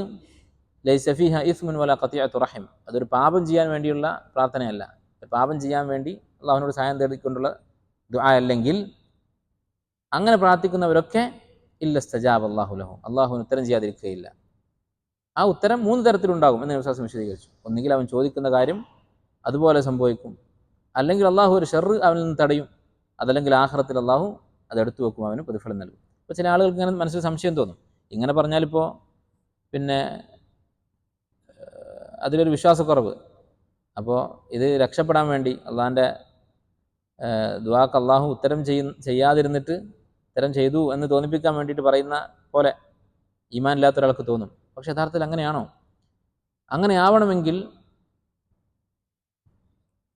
ലൈസ ഫീഹ ഇസ്മുൻ വല ഖതിഅത്തു റഹിം, അതൊരു പാപം ചെയ്യാൻ വേണ്ടിയുള്ള പ്രാർത്ഥനയല്ല, പാപം ചെയ്യാൻ വേണ്ടി അള്ളാഹുവിനോട് സഹായം തേടിക്കൊണ്ടുള്ള ദുആ അല്ലെങ്കിൽ, അങ്ങനെ പ്രാർത്ഥിക്കുന്നവരൊക്കെ ഇല്ലസ്തജാബ അല്ലാഹു ലഹു, അള്ളാഹുവിന് ഉത്തരം ചെയ്യാതിരിക്കുകയില്ല. ആ ഉത്തരം 3 തരത്തിലുണ്ടാകും എന്ന് വിശ്വാസം വിശദീകരിച്ചു. ഒന്നുകിൽ അവൻ ചോദിക്കുന്ന കാര്യം അതുപോലെ സംഭവിക്കും, അല്ലെങ്കിൽ അള്ളാഹു ഒരു ഷർറ് അവനിൽ നിന്ന് തടയും, അതല്ലെങ്കിൽ ആഖിറത്തിൽ അള്ളാഹു അതെടുത്തു വെക്കും, അവന് പ്രതിഫലം നൽകും. ഇപ്പോൾ ചില ആളുകൾക്ക് ഇങ്ങനെ മനസ്സിൽ സംശയം തോന്നും, ഇങ്ങനെ പറഞ്ഞാലിപ്പോൾ പിന്നെ അതിലൊരു വിശ്വാസക്കുറവ്, അപ്പോൾ ഇത് രക്ഷപ്പെടാൻ വേണ്ടി അള്ളാഹിൻ്റെ ദുആക്ക് അള്ളാഹു ഉത്തരം ചെയ്യാതിരുന്നിട്ട് ഉത്തരം ചെയ്തു എന്ന് തോന്നിപ്പിക്കാൻ വേണ്ടിയിട്ട് പറയുന്ന പോലെ ഈമാൻ ഇല്ലാത്ത ഒരാൾക്ക് തോന്നും. പക്ഷെ യഥാർത്ഥത്തിൽ അങ്ങനെയാണോ? അങ്ങനെ ആവണമെങ്കിൽ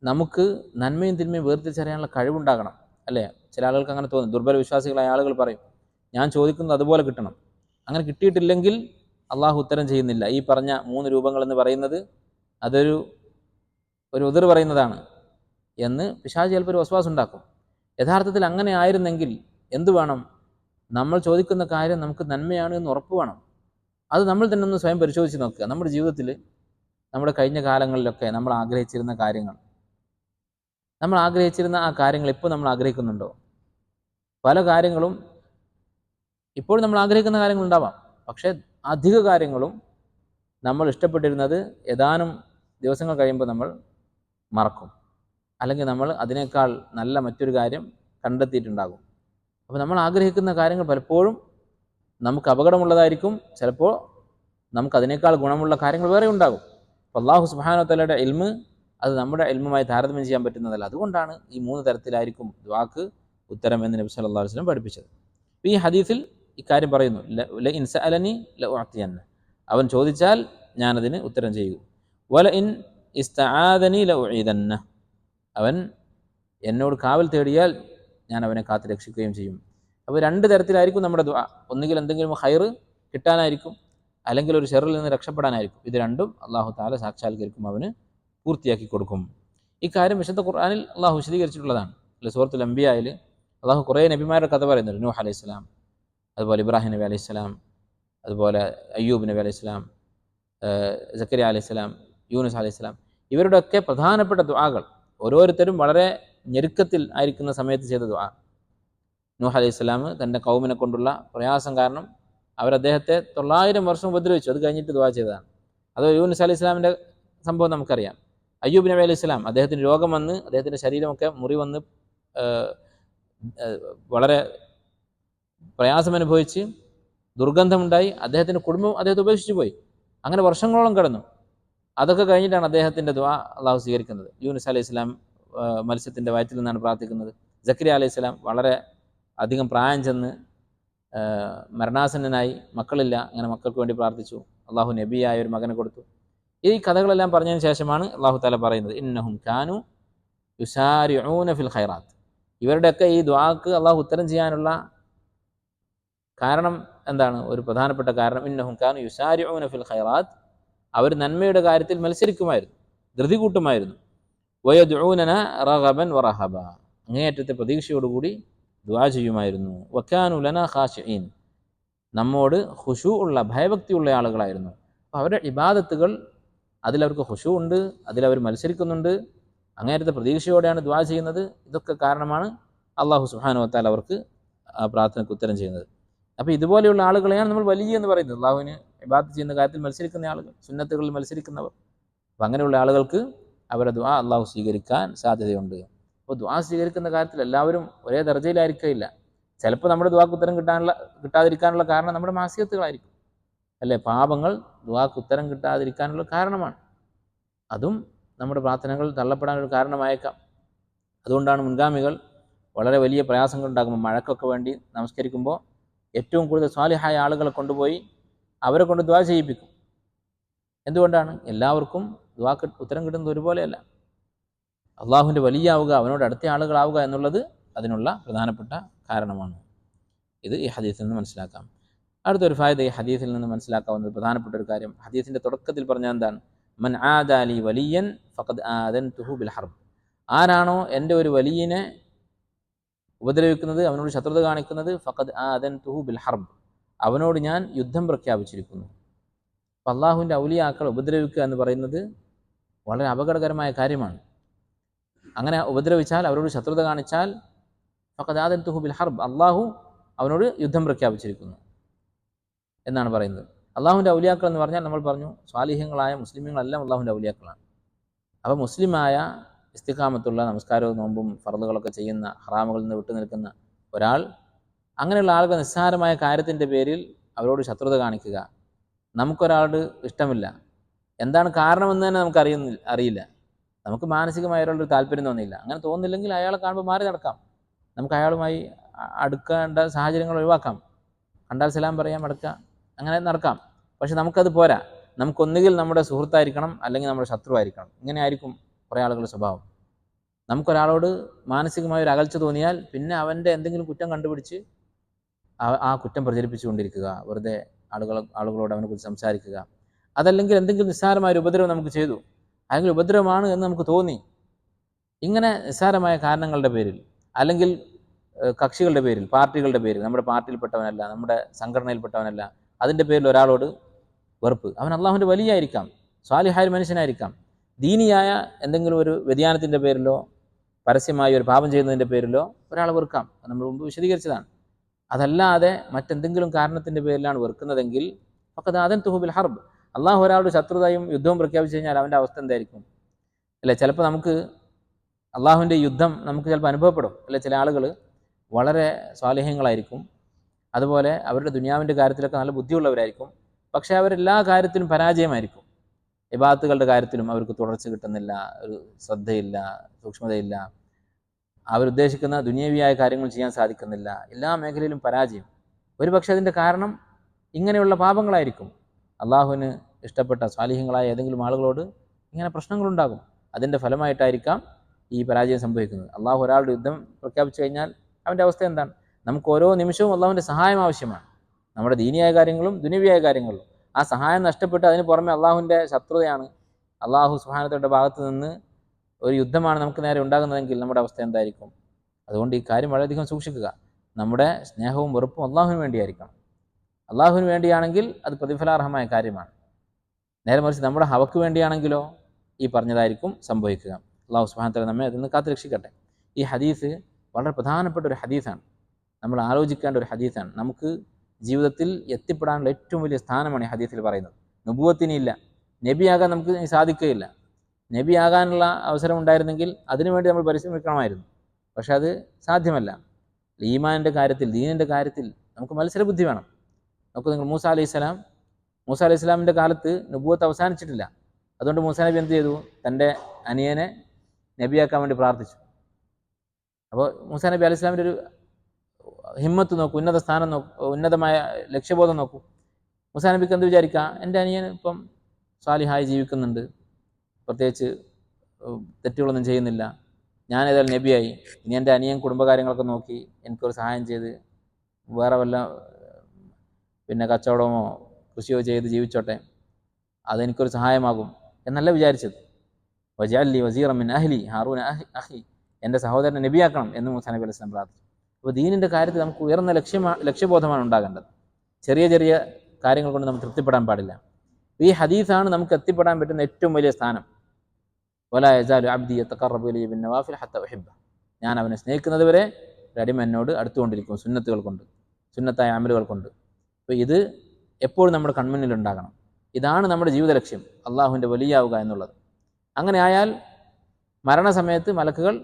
നമുക്ക് നന്മയും തിന്മയും വേർതിരിച്ചറിയാനുള്ള കഴിവുണ്ടാകണം, അല്ലേ? ചില ആളുകൾക്ക് അങ്ങനെ തോന്നും. ദുർബല വിശ്വാസികളായ ആളുകൾ പറയും, ഞാൻ ചോദിക്കുന്നത് അതുപോലെ കിട്ടണം. അങ്ങനെ കിട്ടിയിട്ടില്ലെങ്കിൽ അള്ളാഹു ഉത്തരം ചെയ്യുന്നില്ല. ഈ പറഞ്ഞ 3 രൂപങ്ങളെന്ന് പറയുന്നത് അതൊരു ഉദർ പറയുന്നതാണ് എന്ന് പിശാച് ചിലപ്പോൾ ഒരു വസ്വാസം ഉണ്ടാക്കും. യഥാർത്ഥത്തിൽ അങ്ങനെ ആയിരുന്നെങ്കിൽ എന്തു വേണം? നമ്മൾ ചോദിക്കുന്ന കാര്യം നമുക്ക് നന്മയാണ് എന്ന് ഉറപ്പ് വേണം. അത് നമ്മൾ തന്നെ ഒന്ന് സ്വയം പരിശോധിച്ച് നോക്കുക. നമ്മുടെ ജീവിതത്തിൽ നമ്മുടെ കഴിഞ്ഞ കാലങ്ങളിലൊക്കെ നമ്മൾ ആഗ്രഹിച്ചിരുന്ന കാര്യങ്ങൾ, നമ്മൾ ആഗ്രഹിച്ചിരുന്ന ആ കാര്യങ്ങൾ ഇപ്പോൾ നമ്മൾ ആഗ്രഹിക്കുന്നുണ്ടോ? പല കാര്യങ്ങളും ഇപ്പോഴും നമ്മൾ ആഗ്രഹിക്കുന്ന കാര്യങ്ങളുണ്ടാവാം, പക്ഷേ അധിക കാര്യങ്ങളും നമ്മൾ ഇഷ്ടപ്പെട്ടിരുന്നത് ഏതാനും ദിവസങ്ങൾ കഴിയുമ്പോൾ നമ്മൾ മറക്കും, അല്ലെങ്കിൽ നമ്മൾ അതിനേക്കാൾ നല്ല മറ്റൊരു കാര്യം കണ്ടെത്തിയിട്ടുണ്ടാകും. അപ്പോൾ നമ്മൾ ആഗ്രഹിക്കുന്ന കാര്യങ്ങൾ പലപ്പോഴും നമുക്ക് അപകടമുള്ളതായിരിക്കും, ചിലപ്പോൾ നമുക്ക് അതിനേക്കാൾ ഗുണമുള്ള കാര്യങ്ങൾ വേറെ ഉണ്ടാകും. അപ്പോൾ അല്ലാഹു സുബ്ഹാനഹു വ തആലയുടെ ഇൽമ് അത് നമ്മുടെ ഇൽമുമായി താരതമ്യം ചെയ്യാൻ പറ്റുന്നതല്ല. അതുകൊണ്ടാണ് ഈ 3 തരത്തിലായിരിക്കും ദുആക്ക് ഉത്തരം എന്ന് നബി സല്ലല്ലാഹു അലൈഹി വസല്ലം പഠിപ്പിച്ചത്. ഈ ഹദീസിൽ ഇക്കാര്യം പറയുന്നു, ല ഇൻ സഅലനി ലഉഅതിയന്ന, അവൻ ചോദിച്ചാൽ ഞാനതിന് ഉത്തരം ചെയ്യൂ. വല ഇൻ ഇസ്തആദനി ലഉഈദന്ന, അവൻ എന്നോട് കാവൽ തേടിയാൽ ഞാൻ അവനെ കാത്തു രക്ഷിക്കുകയും ചെയ്യും. അപ്പോൾ 2 തരത്തിലായിരിക്കും നമ്മുടെ ദുആ. ഒന്നുകിൽ എന്തെങ്കിലും ഖൈറ് കിട്ടാനായിരിക്കും, അല്ലെങ്കിൽ ഒരു ഷെറിൽ നിന്ന് രക്ഷപ്പെടാനായിരിക്കും. ഇത് രണ്ടും അല്ലാഹു തആല സാക്ഷാത്കരിക്കും, അവന് പൂർത്തിയാക്കി കൊടുക്കും. ഇക്കാര്യം വിശുദ്ധ ഖുർആനിൽ അള്ളാഹു വിശദീകരിച്ചിട്ടുള്ളതാണ്. സൂറത്തുൽ അംബിയായിൽ അള്ളാഹു കുറേ നബിമാരുടെ കഥ പറയുന്നുണ്ട്. നൂഹ് അലൈഹിസ്സലാം, അതുപോലെ ഇബ്രാഹിം നബി അലൈഹിസ്സലാം, അതുപോലെ അയ്യൂബ് നബി അലൈഹിസ്സലാം, സക്കരിയ അലൈഹിസ്സലാം, യൂനുസ് അലൈഹിസ്സലാം, ഇവരുടെയൊക്കെ പ്രധാനപ്പെട്ട ദുആകൾ ഓരോരുത്തരും വളരെ ഞെരുക്കത്തിൽ ആയിരിക്കുന്ന സമയത്ത് ചെയ്ത ദുആ. നൂഹ് അലൈഹിസ്സലാം തൻ്റെ കൗമിനെ കൊണ്ടുള്ള പ്രയാസം കാരണം അദ്ദേഹത്തെ 900 വർഷം ഉപദ്രവിച്ചു, അത് കഴിഞ്ഞിട്ട് ദുആ ചെയ്തതാണ്. അത് യൂനുസ് അലൈഹിസ്സലാമിൻ്റെ സംഭവം നമുക്കറിയാം. അയ്യൂബ് നബി അലൈഹിസ്സലാം, അദ്ദേഹത്തിന് രോഗം വന്ന് അദ്ദേഹത്തിൻ്റെ ശരീരമൊക്കെ മുറി വന്ന് വളരെ പ്രയാസമനുഭവിച്ച് ദുർഗന്ധമുണ്ടായി, അദ്ദേഹത്തിൻ്റെ കുടുംബം അദ്ദേഹത്തെ ഉപേക്ഷിച്ചു പോയി. അങ്ങനെ വർഷങ്ങളോളം കടന്നു. അതൊക്കെ കഴിഞ്ഞിട്ടാണ് അദ്ദേഹത്തിൻ്റെ ദുആ അള്ളാഹു സ്വീകരിക്കുന്നത്. യൂനുസ് അലൈഹിസ്സലാം മത്സ്യത്തിൻ്റെ വയറ്റിൽ നിന്നാണ് പ്രാർത്ഥിക്കുന്നത്. സക്കരിയ അലൈഹിസ്സലാം വളരെ അധികം പ്രായം ചെന്ന് മരണാസന്നനായി, മക്കളില്ല, അങ്ങനെ മക്കൾക്ക് വേണ്ടി പ്രാർത്ഥിച്ചു. അള്ളാഹു നബിയായ ഒരു മകനെ കൊടുത്തു. ഈ കഥകളെല്ലാം പറഞ്ഞതിന് ശേഷമാണ് അള്ളാഹു തആല പറയുന്നത്, ഇന്നഹും കാനു യുസാരിഊന ഫിൽ ഖൈറാത്ത്. ഇവരുടെയൊക്കെ ഈ ദുആക്ക് അള്ളാഹു ഉത്തരം ചെയ്യാനുള്ള കാരണം എന്താണ്? ഒരു പ്രധാനപ്പെട്ട കാരണം, ഇന്നഹും കാനു യുസാരിഊന ഫിൽ ഖൈറാത്ത്, അവർ നന്മയുടെ കാര്യത്തിൽ മത്സരിക്കുമായിരുന്നു, ധൃതി കൂട്ടുമായിരുന്നു. വയദ്ഊനന റഗബൻ വറഹബ, അങ്ങേയറ്റത്തെ പ്രതീക്ഷയോടുകൂടി ദുആ ചെയ്യുമായിരുന്നു. വകാനു ലനാ ഖാശിഈൻ, നമ്മോട് ഖുശൂ ഉള്ള, ഭയഭക്തിയുള്ള ആളുകളായിരുന്നു. അപ്പോൾ അവരുടെ ഇബാദത്തുകൾ, അതിലവർക്ക് ഖുശൂ ഉണ്ട്, അതിലവർ മത്സരിക്കുന്നുണ്ട്, അങ്ങേയറ്റത്തെ പ്രതീക്ഷയോടെയാണ് ദുആ ചെയ്യുന്നത്. ഇതൊക്കെ കാരണമാണ് അല്ലാഹു സുബ്ഹാനഹു വ തആല അവർക്ക് ആ പ്രാർത്ഥനയ്ക്ക് ഉത്തരം ചെയ്യുന്നത്. അപ്പോൾ ഇതുപോലെയുള്ള ആളുകളെയാണ് നമ്മൾ വലിയ എന്ന് പറയുന്നത്. അള്ളാഹുവിന് ഇബാദത്ത് ചെയ്യുന്ന കാര്യത്തിൽ മത്സരിക്കുന്ന ആളുകൾ, സുന്നത്തുകളിൽ മത്സരിക്കുന്നവർ. അപ്പം അങ്ങനെയുള്ള ആളുകൾക്ക് അവരുടെ ദുആ അള്ളാഹു സ്വീകരിക്കാൻ സാധ്യതയുണ്ട്. അപ്പോൾ ദുആ സ്വീകരിക്കുന്ന കാര്യത്തിൽ എല്ലാവരും ഒരേ ദർജയിലായിരിക്കില്ല. ചിലപ്പോൾ നമ്മുടെ ദുആക്ക് ഉത്തരം കിട്ടാതിരിക്കാനുള്ള കാരണം നമ്മുടെ മാസികത്തുകളായിരിക്കും, അല്ലേ? പാപങ്ങൾ ദുആക്ക് ഉത്തരം കിട്ടാതിരിക്കാനുള്ള കാരണമാണ്. അതും നമ്മുടെ പ്രാർത്ഥനകൾ തള്ളപ്പെടാനൊരു കാരണമായേക്കാം. അതുകൊണ്ടാണ് മുൻഗാമികൾ വളരെ വലിയ പ്രയാസങ്ങൾ ഉണ്ടാകുമ്പോൾ മഴക്കൊക്കെ വേണ്ടി നമസ്കരിക്കുമ്പോൾ ഏറ്റവും കൂടുതൽ സ്വാലിഹായ ആളുകളെ കൊണ്ടുപോയി അവരെ കൊണ്ട് ദുആ ചെയ്യിപ്പിക്കും. എന്തുകൊണ്ടാണ്? എല്ലാവർക്കും ദുആക്ക് ഉത്തരം കിട്ടുന്നത് ഒരുപോലെയല്ല. അള്ളാഹുവിൻ്റെ വലിയാവുക, അവനോട് അടുത്ത ആളുകളാവുക എന്നുള്ളത് അതിനുള്ള പ്രധാനപ്പെട്ട കാരണമാണ്. ഇത് ഈ ഹദീസിൽ നിന്ന് മനസ്സിലാക്കാം. അടുത്തൊരു ഫായിദ ഈ ഹദീസിൽ നിന്ന് മനസ്സിലാക്കാവുന്നത് പ്രധാനപ്പെട്ട ഒരു കാര്യം, ഹദീസിൻ്റെ തുടക്കത്തിൽ പറഞ്ഞ എന്താണ്? മൻ ആദാലി വലിയൻ ഫഖദ് ആദൻതുഹു ബിൽ ഹർബ്. ആരാണോ എൻ്റെ ഒരു വലിയനെ ഉപദ്രവിക്കുന്നത്, അവനോട് ശത്രുത കാണിക്കുന്നത്, ഫഖദ് ആദൻതുഹു ബിൽ ഹർബ്, അവനോട് ഞാൻ യുദ്ധം പ്രഖ്യാപിച്ചിരിക്കുന്നു. അപ്പം അള്ളാഹുവിൻ്റെ ഔലിയാക്കൾ ഉപദ്രവിക്കുക എന്ന് പറയുന്നത് വളരെ അപകടകരമായ കാര്യമാണ്. അങ്ങനെ ഉപദ്രവിച്ചാൽ, അവരോട് ശത്രുത കാണിച്ചാൽ, ഫഖദ് ആദൻതുഹു ബിൽ ഹർബ്, അള്ളാഹു അവനോട് യുദ്ധം പ്രഖ്യാപിച്ചിരിക്കുന്നു എന്നാണ് പറയുന്നത്. അള്ളാഹുവിൻ്റെ ഔലിയാക്കൾ എന്ന് പറഞ്ഞാൽ നമ്മൾ പറഞ്ഞു സ്വാലിഹ്യങ്ങളായ മുസ്ലിമീങ്ങളെല്ലാം അള്ളാഹുവിൻ്റെ ഔലിയാക്കളാണ്. അപ്പോൾ മുസ്ലിമായ ഇസ്തിഖാമത്തുള്ള നമസ്കാരവും നോമ്പും ഫർളുകളൊക്കെ ചെയ്യുന്ന, ഹറാമുകളിൽ നിന്ന് വിട്ടു നിൽക്കുന്ന ഒരാൾ, അങ്ങനെയുള്ള ആളുകൾ നിസ്സാരമായ കാര്യത്തിൻ്റെ പേരിൽ അവരോട് ശത്രുത കാണിക്കുക, നമുക്കൊരാളോട് ഇഷ്ടമില്ല, എന്താണ് കാരണമെന്ന് തന്നെ നമുക്ക് അറിയില്ല. നമുക്ക് മാനസികമായ ഒരാളൊരു താല്പര്യം തോന്നിയില്ല. അങ്ങനെ തോന്നുന്നില്ലെങ്കിൽ അയാളെ കാണുമ്പോൾ മാറി നടക്കാം. നമുക്ക് അയാളുമായി അടുക്കേണ്ട സാഹചര്യങ്ങൾ ഒഴിവാക്കാം. കണ്ടാൽ സലാം പറയാം, അടുക്കുക, അങ്ങനെ നടക്കാം. പക്ഷെ നമുക്കത് പോരാ. നമുക്കൊന്നുകിൽ നമ്മുടെ സുഹൃത്തായിരിക്കണം, അല്ലെങ്കിൽ നമ്മുടെ ശത്രുവായിരിക്കണം. ഇങ്ങനെ ആയിരിക്കും കുറേ ആളുകളുടെ സ്വഭാവം. നമുക്കൊരാളോട് മാനസികമായ ഒരു അകൽച്ച തോന്നിയാൽ പിന്നെ അവൻ്റെ എന്തെങ്കിലും കുറ്റം കണ്ടുപിടിച്ച് ആ കുറ്റം പ്രചരിപ്പിച്ചു കൊണ്ടിരിക്കുക, വെറുതെ ആളുകളോട് അവനെക്കുറിച്ച് സംസാരിക്കുക. അതല്ലെങ്കിൽ എന്തെങ്കിലും നിസ്സാരമായ ഒരു ഉപദ്രവം നമുക്ക് ചെയ്തു, അല്ലെങ്കിൽ ഉപദ്രവമാണ് എന്ന് നമുക്ക് തോന്നി, ഇങ്ങനെ നിസ്സാരമായ കാരണങ്ങളുടെ പേരിൽ, അല്ലെങ്കിൽ കക്ഷികളുടെ പേരിൽ, പാർട്ടികളുടെ പേരിൽ, നമ്മുടെ പാർട്ടിയിൽപ്പെട്ടവനല്ല, നമ്മുടെ സംഘടനയിൽപ്പെട്ടവനല്ല, അതിൻ്റെ പേരിൽ ഒരാളോട് വെറുപ്പ്. അവൻ അള്ളാഹുവിൻ്റെ വലിയായിരിക്കാം, സ്വാലിഹായ മനുഷ്യനായിരിക്കാം. ദീനിയായ എന്തെങ്കിലും ഒരു വ്യതിയാനത്തിൻ്റെ പേരിലോ പരസ്യമായി ഒരു പാപം ചെയ്യുന്നതിൻ്റെ പേരിലോ ഒരാളെ വെറുക്കാം. നമ്മൾ മുമ്പ് വിശദീകരിച്ചതാണ്. അതല്ലാതെ മറ്റെന്തെങ്കിലും കാരണത്തിൻ്റെ പേരിലാണ് വെറുക്കുന്നതെങ്കിൽ ഫഖദ് ആദൻതുഹു ബിൽ ഹർബ്, അള്ളാഹു ഒരാളുടെ ശത്രുതയും യുദ്ധവും പ്രഖ്യാപിച്ചു കഴിഞ്ഞാൽ അവൻ്റെ അവസ്ഥ എന്തായിരിക്കും? അല്ലേ? ചിലപ്പോൾ നമുക്ക് അള്ളാഹുവിൻ്റെ യുദ്ധം നമുക്ക് ചിലപ്പോൾ അനുഭവപ്പെടും. അല്ലെ? ചില ആളുകൾ വളരെ സ്വാലിഹ്യങ്ങളായിരിക്കും, അതുപോലെ അവരുടെ ദുനിയാവിൻ്റെ കാര്യത്തിലൊക്കെ നല്ല ബുദ്ധിയുള്ളവരായിരിക്കും. പക്ഷേ അവരെല്ലാ കാര്യത്തിലും പരാജയമായിരിക്കും. ഇബാദത്തുകളുടെ കാര്യത്തിലും അവർക്ക് തുടർച്ച കിട്ടുന്നില്ല, ഒരു ശ്രദ്ധയില്ല, സൂക്ഷ്മതയില്ല, അവരുദ്ദേശിക്കുന്ന ദുനിയാവിയായ കാര്യങ്ങൾ ചെയ്യാൻ സാധിക്കുന്നില്ല, എല്ലാ മേഖലയിലും പരാജയം. ഒരുപക്ഷെ അതിൻ്റെ കാരണം ഇങ്ങനെയുള്ള പാപങ്ങളായിരിക്കും. അള്ളാഹുവിന് ഇഷ്ടപ്പെട്ട സ്വാലിഹ്യങ്ങളായ ഏതെങ്കിലും ആളുകളോട് ഇങ്ങനെ പ്രശ്നങ്ങളുണ്ടാകും. അതിൻ്റെ ഫലമായിട്ടായിരിക്കാം ഈ പരാജയം സംഭവിക്കുന്നത്. അള്ളാഹു ഒരാളുടെ യുദ്ധം പ്രഖ്യാപിച്ചു കഴിഞ്ഞാൽ അവൻ്റെ അവസ്ഥ എന്താണ്? നമുക്ക് ഓരോ നിമിഷവും അള്ളാഹുവിൻ്റെ സഹായം ആവശ്യമാണ്, നമ്മുടെ ദീനിയായ കാര്യങ്ങളും ദുനിയാവിയായ കാര്യങ്ങളും. ആ സഹായം നഷ്ടപ്പെട്ട് അതിന് പുറമെ അള്ളാഹുവിൻ്റെ ശത്രുതയാണ്, അള്ളാഹു സുബ്ഹാനഹു ഭാഗത്ത് നിന്ന് ഒരു യുദ്ധമാണ് നമുക്ക് നേരെ ഉണ്ടാകുന്നതെങ്കിൽ നമ്മുടെ അവസ്ഥ എന്തായിരിക്കും? അതുകൊണ്ട് ഈ കാര്യം വളരെയധികം സൂക്ഷിക്കുക. നമ്മുടെ സ്നേഹവും വെറുപ്പും അള്ളാഹുവിന് വേണ്ടിയായിരിക്കണം. അള്ളാഹുവിന് വേണ്ടിയാണെങ്കിൽ അത് പ്രതിഫലാർഹമായ കാര്യമാണ്. നേരെ മറിച്ച് നമ്മുടെ ഹവക്ക് വേണ്ടിയാണെങ്കിലോ ഈ പറഞ്ഞതായിരിക്കും സംഭവിക്കുക. അള്ളാഹു സുബ്ഹാനഹു വതആല നമ്മെ അതിൽ നിന്ന് കാത്തുരക്ഷിക്കട്ടെ. ഈ ഹദീസ് വളരെ പ്രധാനപ്പെട്ട ഒരു ഹദീസാണ്, നമ്മൾ ആലോചിക്കേണ്ട ഒരു ഹദീസാണ്. നമുക്ക് ജീവിതത്തിൽ എത്തിപ്പെടാനുള്ള ഏറ്റവും വലിയ സ്ഥാനമാണ് ഈ ഹദീസിൽ പറയുന്നത്. നുബുവത്തിനില്ല, നബിയാകാൻ നമുക്ക് സാധിക്കുകയില്ല. നബിയാകാനുള്ള അവസരം ഉണ്ടായിരുന്നെങ്കിൽ അതിനുവേണ്ടി നമ്മൾ പരിശ്രമിക്കണമായിരുന്നു. പക്ഷെ അത് സാധ്യമല്ല. ഈമാനിൻ്റെ കാര്യത്തിൽ, ദീനിൻ്റെ കാര്യത്തിൽ നമുക്ക് മത്സരബുദ്ധി വേണം. നമുക്ക് നിങ്ങൾ മൂസ അലൈഹി സ്വലാമിൻ്റെ കാലത്ത് നുബുവത്ത് അവസാനിച്ചിട്ടില്ല. അതുകൊണ്ട് മൂസ നബി എന്ത് ചെയ്തു? തൻ്റെ അനിയനെ നബിയാക്കാൻ വേണ്ടി പ്രാർത്ഥിച്ചു. അപ്പോൾ മൂസ നബി അലൈഹി സ്വലാമിൻ്റെ ഒരു ഹിമ്മത്ത് നോക്കൂ, ഉന്നത സ്ഥാനം നോക്കൂ, ഉന്നതമായ ലക്ഷ്യബോധം നോക്കൂ. മൂസ നബിക്ക് എന്ത് വിചാരിക്കാം? എൻ്റെ അനിയൻ ഇപ്പം സ്വാലിഹായി ജീവിക്കുന്നുണ്ട്, പ്രത്യേകിച്ച് തെറ്റുകളൊന്നും ചെയ്യുന്നില്ല, ഞാൻ ഏതായാലും നബിയായി, ഇനി എൻ്റെ അനിയൻ കുടുംബകാര്യങ്ങളൊക്കെ നോക്കി എനിക്കൊരു സഹായം ചെയ്ത് വേറെ വല്ല കച്ചവടമോ കൃഷിയോ ചെയ്ത് ജീവിച്ചോട്ടെ, അതെനിക്കൊരു സഹായമാകും എന്നല്ല വിചാരിച്ചത്. വജഅൽനി വസീറൻ മിൻ അഹ്ലി ഹാറൂന അഖി, എൻ്റെ സഹോദരനെ നബിയാക്കണം എന്ന് മൂസ നബി അലൈഹി സ്വലാം പ്രാർത്ഥിച്ചു. അപ്പോൾ ദീനിൻ്റെ കാര്യത്തിൽ നമുക്ക് ഉയർന്ന ലക്ഷ്യബോധമാണ് ഉണ്ടാകേണ്ടത്. ചെറിയ ചെറിയ കാര്യങ്ങൾ കൊണ്ട് നമുക്ക് തൃപ്തിപ്പെടാൻ പാടില്ല. ഈ ഹദീസാണ് നമുക്ക് എത്തിപ്പെടാൻ പറ്റുന്ന ഏറ്റവും വലിയ സ്ഥാനം. വലാ യസാലു അബ്ദി യതഖറബു ഇലയ്യ ബിന്നവാഫിൽ ഹത്ത ഉഹിബ്ബ, ഞാൻ അവനെ സ്നേഹിക്കുന്നത് വരെ അടിമ എന്നോട് അടുത്തുകൊണ്ടിരിക്കും സുന്നത്തുകൾ കൊണ്ട്, സുന്നത്തായ അമലുകൾ കൊണ്ട്. അപ്പോൾ ഇത് എപ്പോഴും നമ്മുടെ കൺമുന്നിലുണ്ടാകണം. ഇതാണ് നമ്മുടെ ജീവിത ലക്ഷ്യം, അള്ളാഹുവിൻ്റെ വലിയാവുക എന്നുള്ളത്. അങ്ങനെ ആയാൽ മരണസമയത്ത് മലക്കുകൾ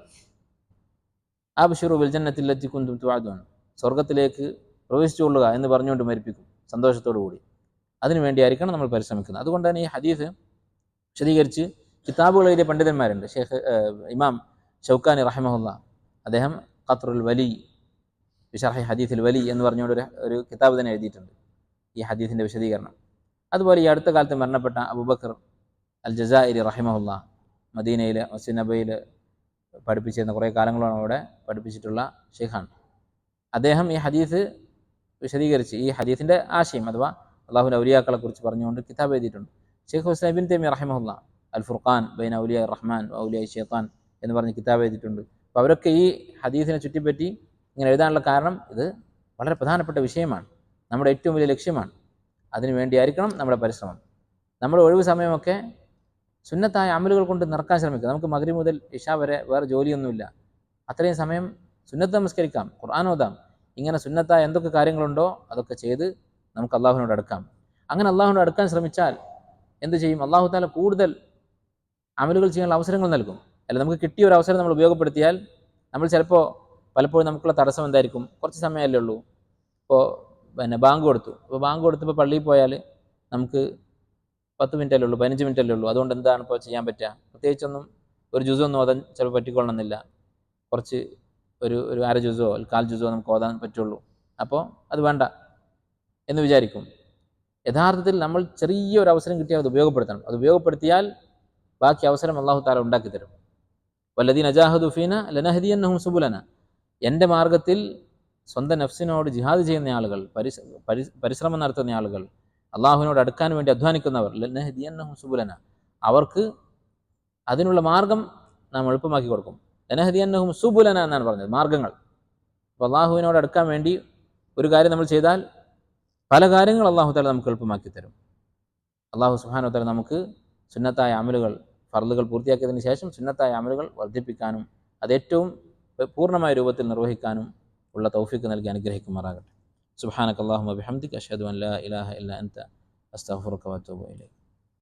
അബ്ശിറു ബിൽ ജന്നത്തിൽ ലത്തി കുന്തും തുഅദൂൻ, സ്വർഗത്തിലേക്ക് പ്രവേശിച്ചുകൊള്ളുക എന്ന് പറഞ്ഞുകൊണ്ട് മരിപ്പിക്കും സന്തോഷത്തോടു കൂടി. അതിനുവേണ്ടിയായിരിക്കണം നമ്മൾ പരിശ്രമിക്കുന്നത്. അതുകൊണ്ട് തന്നെ ഈ ഹദീസ് വിശദീകരിച്ച് കിതാബുകൾ എഴുതിയ പണ്ഡിതന്മാരുണ്ട്. ഇമാം ഷൗക്കാനി റഹിമഹുല്ലാ, അദ്ദേഹം ഖത്റുൽ വലി ബിശർഹി ഹദീസിൽ വലി എന്ന് പറഞ്ഞുകൊണ്ട് ഒരു കിതാബ് തന്നെ എഴുതിയിട്ടുണ്ട് ഈ ഹദീസിൻ്റെ വിശദീകരണം. അതുപോലെ ഈ അടുത്ത കാലത്ത് മരണപ്പെട്ട അബൂബക്കർ അൽ ജസാഇരി റഹിമഹുല്ലാ, മദീനയിൽ മസ്ജിദ് നബവിയിൽ പഠിപ്പിച്ചിരുന്ന കുറേ കാലങ്ങളാണ് അവിടെ പഠിപ്പിച്ചിട്ടുള്ള ഷെയ്ഖാൻ. അദ്ദേഹം ഈ ഹദീസ് വിശദീകരിച്ച് ഈ ഹദീസിൻ്റെ ആശയം അഥവാ അള്ളാഹുവിൻ്റെ ഔലിയാക്കളെ കുറിച്ച് പറഞ്ഞുകൊണ്ട് കിതാബ് എഴുതിയിട്ടുണ്ട്. ഷെയ്ഖ് ഹുസ്സൈൻ ഇബ്നു തൈമിയ്യ റഹിമഹുല്ലാ അൽ ഫുർഖാൻ ബൈന ഔലിയ റഹ്മാൻ ഔലിയ ഷൈത്താൻ എന്ന് പറഞ്ഞ് കിതാബ് എഴുതിയിട്ടുണ്ട്. അപ്പോൾ അവരൊക്കെ ഈ ഹദീസിനെ ചുറ്റിപ്പറ്റി ഇങ്ങനെ എഴുതാനുള്ള കാരണം ഇത് വളരെ പ്രധാനപ്പെട്ട വിഷയമാണ്, നമ്മുടെ ഏറ്റവും വലിയ ലക്ഷ്യമാണ്. അതിനു വേണ്ടിയായിരിക്കണം നമ്മുടെ പരിശ്രമം. നമ്മുടെ ഒഴിവ് സമയമൊക്കെ സുന്നത്തായ അമലുകൾ കൊണ്ട് നിറക്കാൻ ശ്രമിക്കുക. നമുക്ക് മഗ്രിബ് മുതൽ ഇശാ വരെ വേറെ ജോലിയൊന്നുമില്ല, അത്രയും സമയം സുന്നത്ത് നമസ്കരിക്കാം, ഖുർആൻ ഓതാം. ഇങ്ങനെ സുന്നത്തായ എന്തൊക്കെ കാര്യങ്ങളുണ്ടോ അതൊക്കെ ചെയ്ത് നമുക്ക് അള്ളാഹുവിനോട് അടുക്കാം. അങ്ങനെ അള്ളാഹുവിനോട് അടുക്കാൻ ശ്രമിച്ചാൽ എന്ത് ചെയ്യും? അള്ളാഹു താല കൂടുതൽ അമലുകൾ ചെയ്യാനുള്ള അവസരങ്ങൾ നൽകും. അല്ല, നമുക്ക് കിട്ടിയ ഒരു അവസരം നമ്മൾ ഉപയോഗപ്പെടുത്തിയാൽ നമ്മൾ പലപ്പോഴും നമുക്കുള്ള തടസ്സം എന്തായിരിക്കും? കുറച്ച് സമയമല്ലേ ഉള്ളൂ. ഇപ്പോൾ ബാങ്ക് കൊടുത്തു, അപ്പോൾ ബാങ്ക് കൊടുത്തപ്പോൾ പള്ളിയിൽ പോയാൽ നമുക്ക് 10 മിനിറ്റല്ലേ ഉള്ളൂ, 15 മിനിറ്റല്ലേ ഉള്ളൂ. അതുകൊണ്ട് എന്താണ് ഇപ്പോൾ ചെയ്യാൻ പറ്റുക? പ്രത്യേകിച്ചൊന്നും ഒരു ജുസൊന്നും ഓതാൻ ചിലപ്പോൾ പറ്റിക്കൊള്ളണമെന്നില്ല. കുറച്ച് ഒരു അര ജുസോ 1/4 ജുസോ നമുക്ക് ഓതാൻ പറ്റുള്ളൂ. അപ്പോൾ അത് വേണ്ട എന്ന് വിചാരിക്കും. യഥാർത്ഥത്തിൽ നമ്മൾ ചെറിയൊരു അവസരം കിട്ടിയാൽ അത് ഉപയോഗപ്പെടുത്തണം. അത് ഉപയോഗപ്പെടുത്തിയാൽ ബാക്കി അവസരം അള്ളാഹു താല ഉണ്ടാക്കി തരും. വല്ലദീന ജാഹദു ഫീന ലനഹദിയന്നഹും സുബുലന, എൻ്റെ മാർഗത്തിൽ സ്വന്തം നഫ്സിനോട് ജിഹാദ് ചെയ്യുന്ന ആളുകൾ, പരിശ്രമം നടത്തുന്ന ആളുകൾ, അള്ളാഹുവിനോട് അടുക്കാൻ വേണ്ടി അധ്വാനിക്കുന്നവർ, ലനഹദിയന്നഹും സുബുലന, അവർക്ക് അതിനുള്ള മാർഗം നാം എളുപ്പമാക്കി കൊടുക്കും. ലനഹദിയന്നഹും സുബുലന എന്നാണ് പറഞ്ഞത്, മാർഗങ്ങൾ. അപ്പോൾ അള്ളാഹുവിനോട് അടുക്കാൻ വേണ്ടി ഒരു കാര്യം നമ്മൾ ചെയ്താൽ പല കാര്യങ്ങൾ അള്ളാഹു താല നമുക്ക് എളുപ്പമാക്കി തരും. അള്ളാഹു സുബ്ഹാനഹു വ തആല നമുക്ക് സുന്നത്തായ അമലുകൾ, ഫർളുകൾ പൂർത്തിയാക്കിയതിന് ശേഷം സുന്നത്തായ അമലുകൾ വർദ്ധിപ്പിക്കാനും അത് ഏറ്റവും പൂർണ്ണമായ രൂപത്തിൽ നിർവഹിക്കാനും ഉള്ള തൗഫീഖ് നൽകി അനുഗ്രഹിക്കുമാറാകട്ടെ. സുബ്ഹാനക അല്ലാഹുമ്മ ബിഹംദിക അശ്ഹദു അൻ ലാ ഇലാഹ ഇല്ല അൻത അസ്തഗ്ഫിറുക വഅതൂബു ഇലൈക്.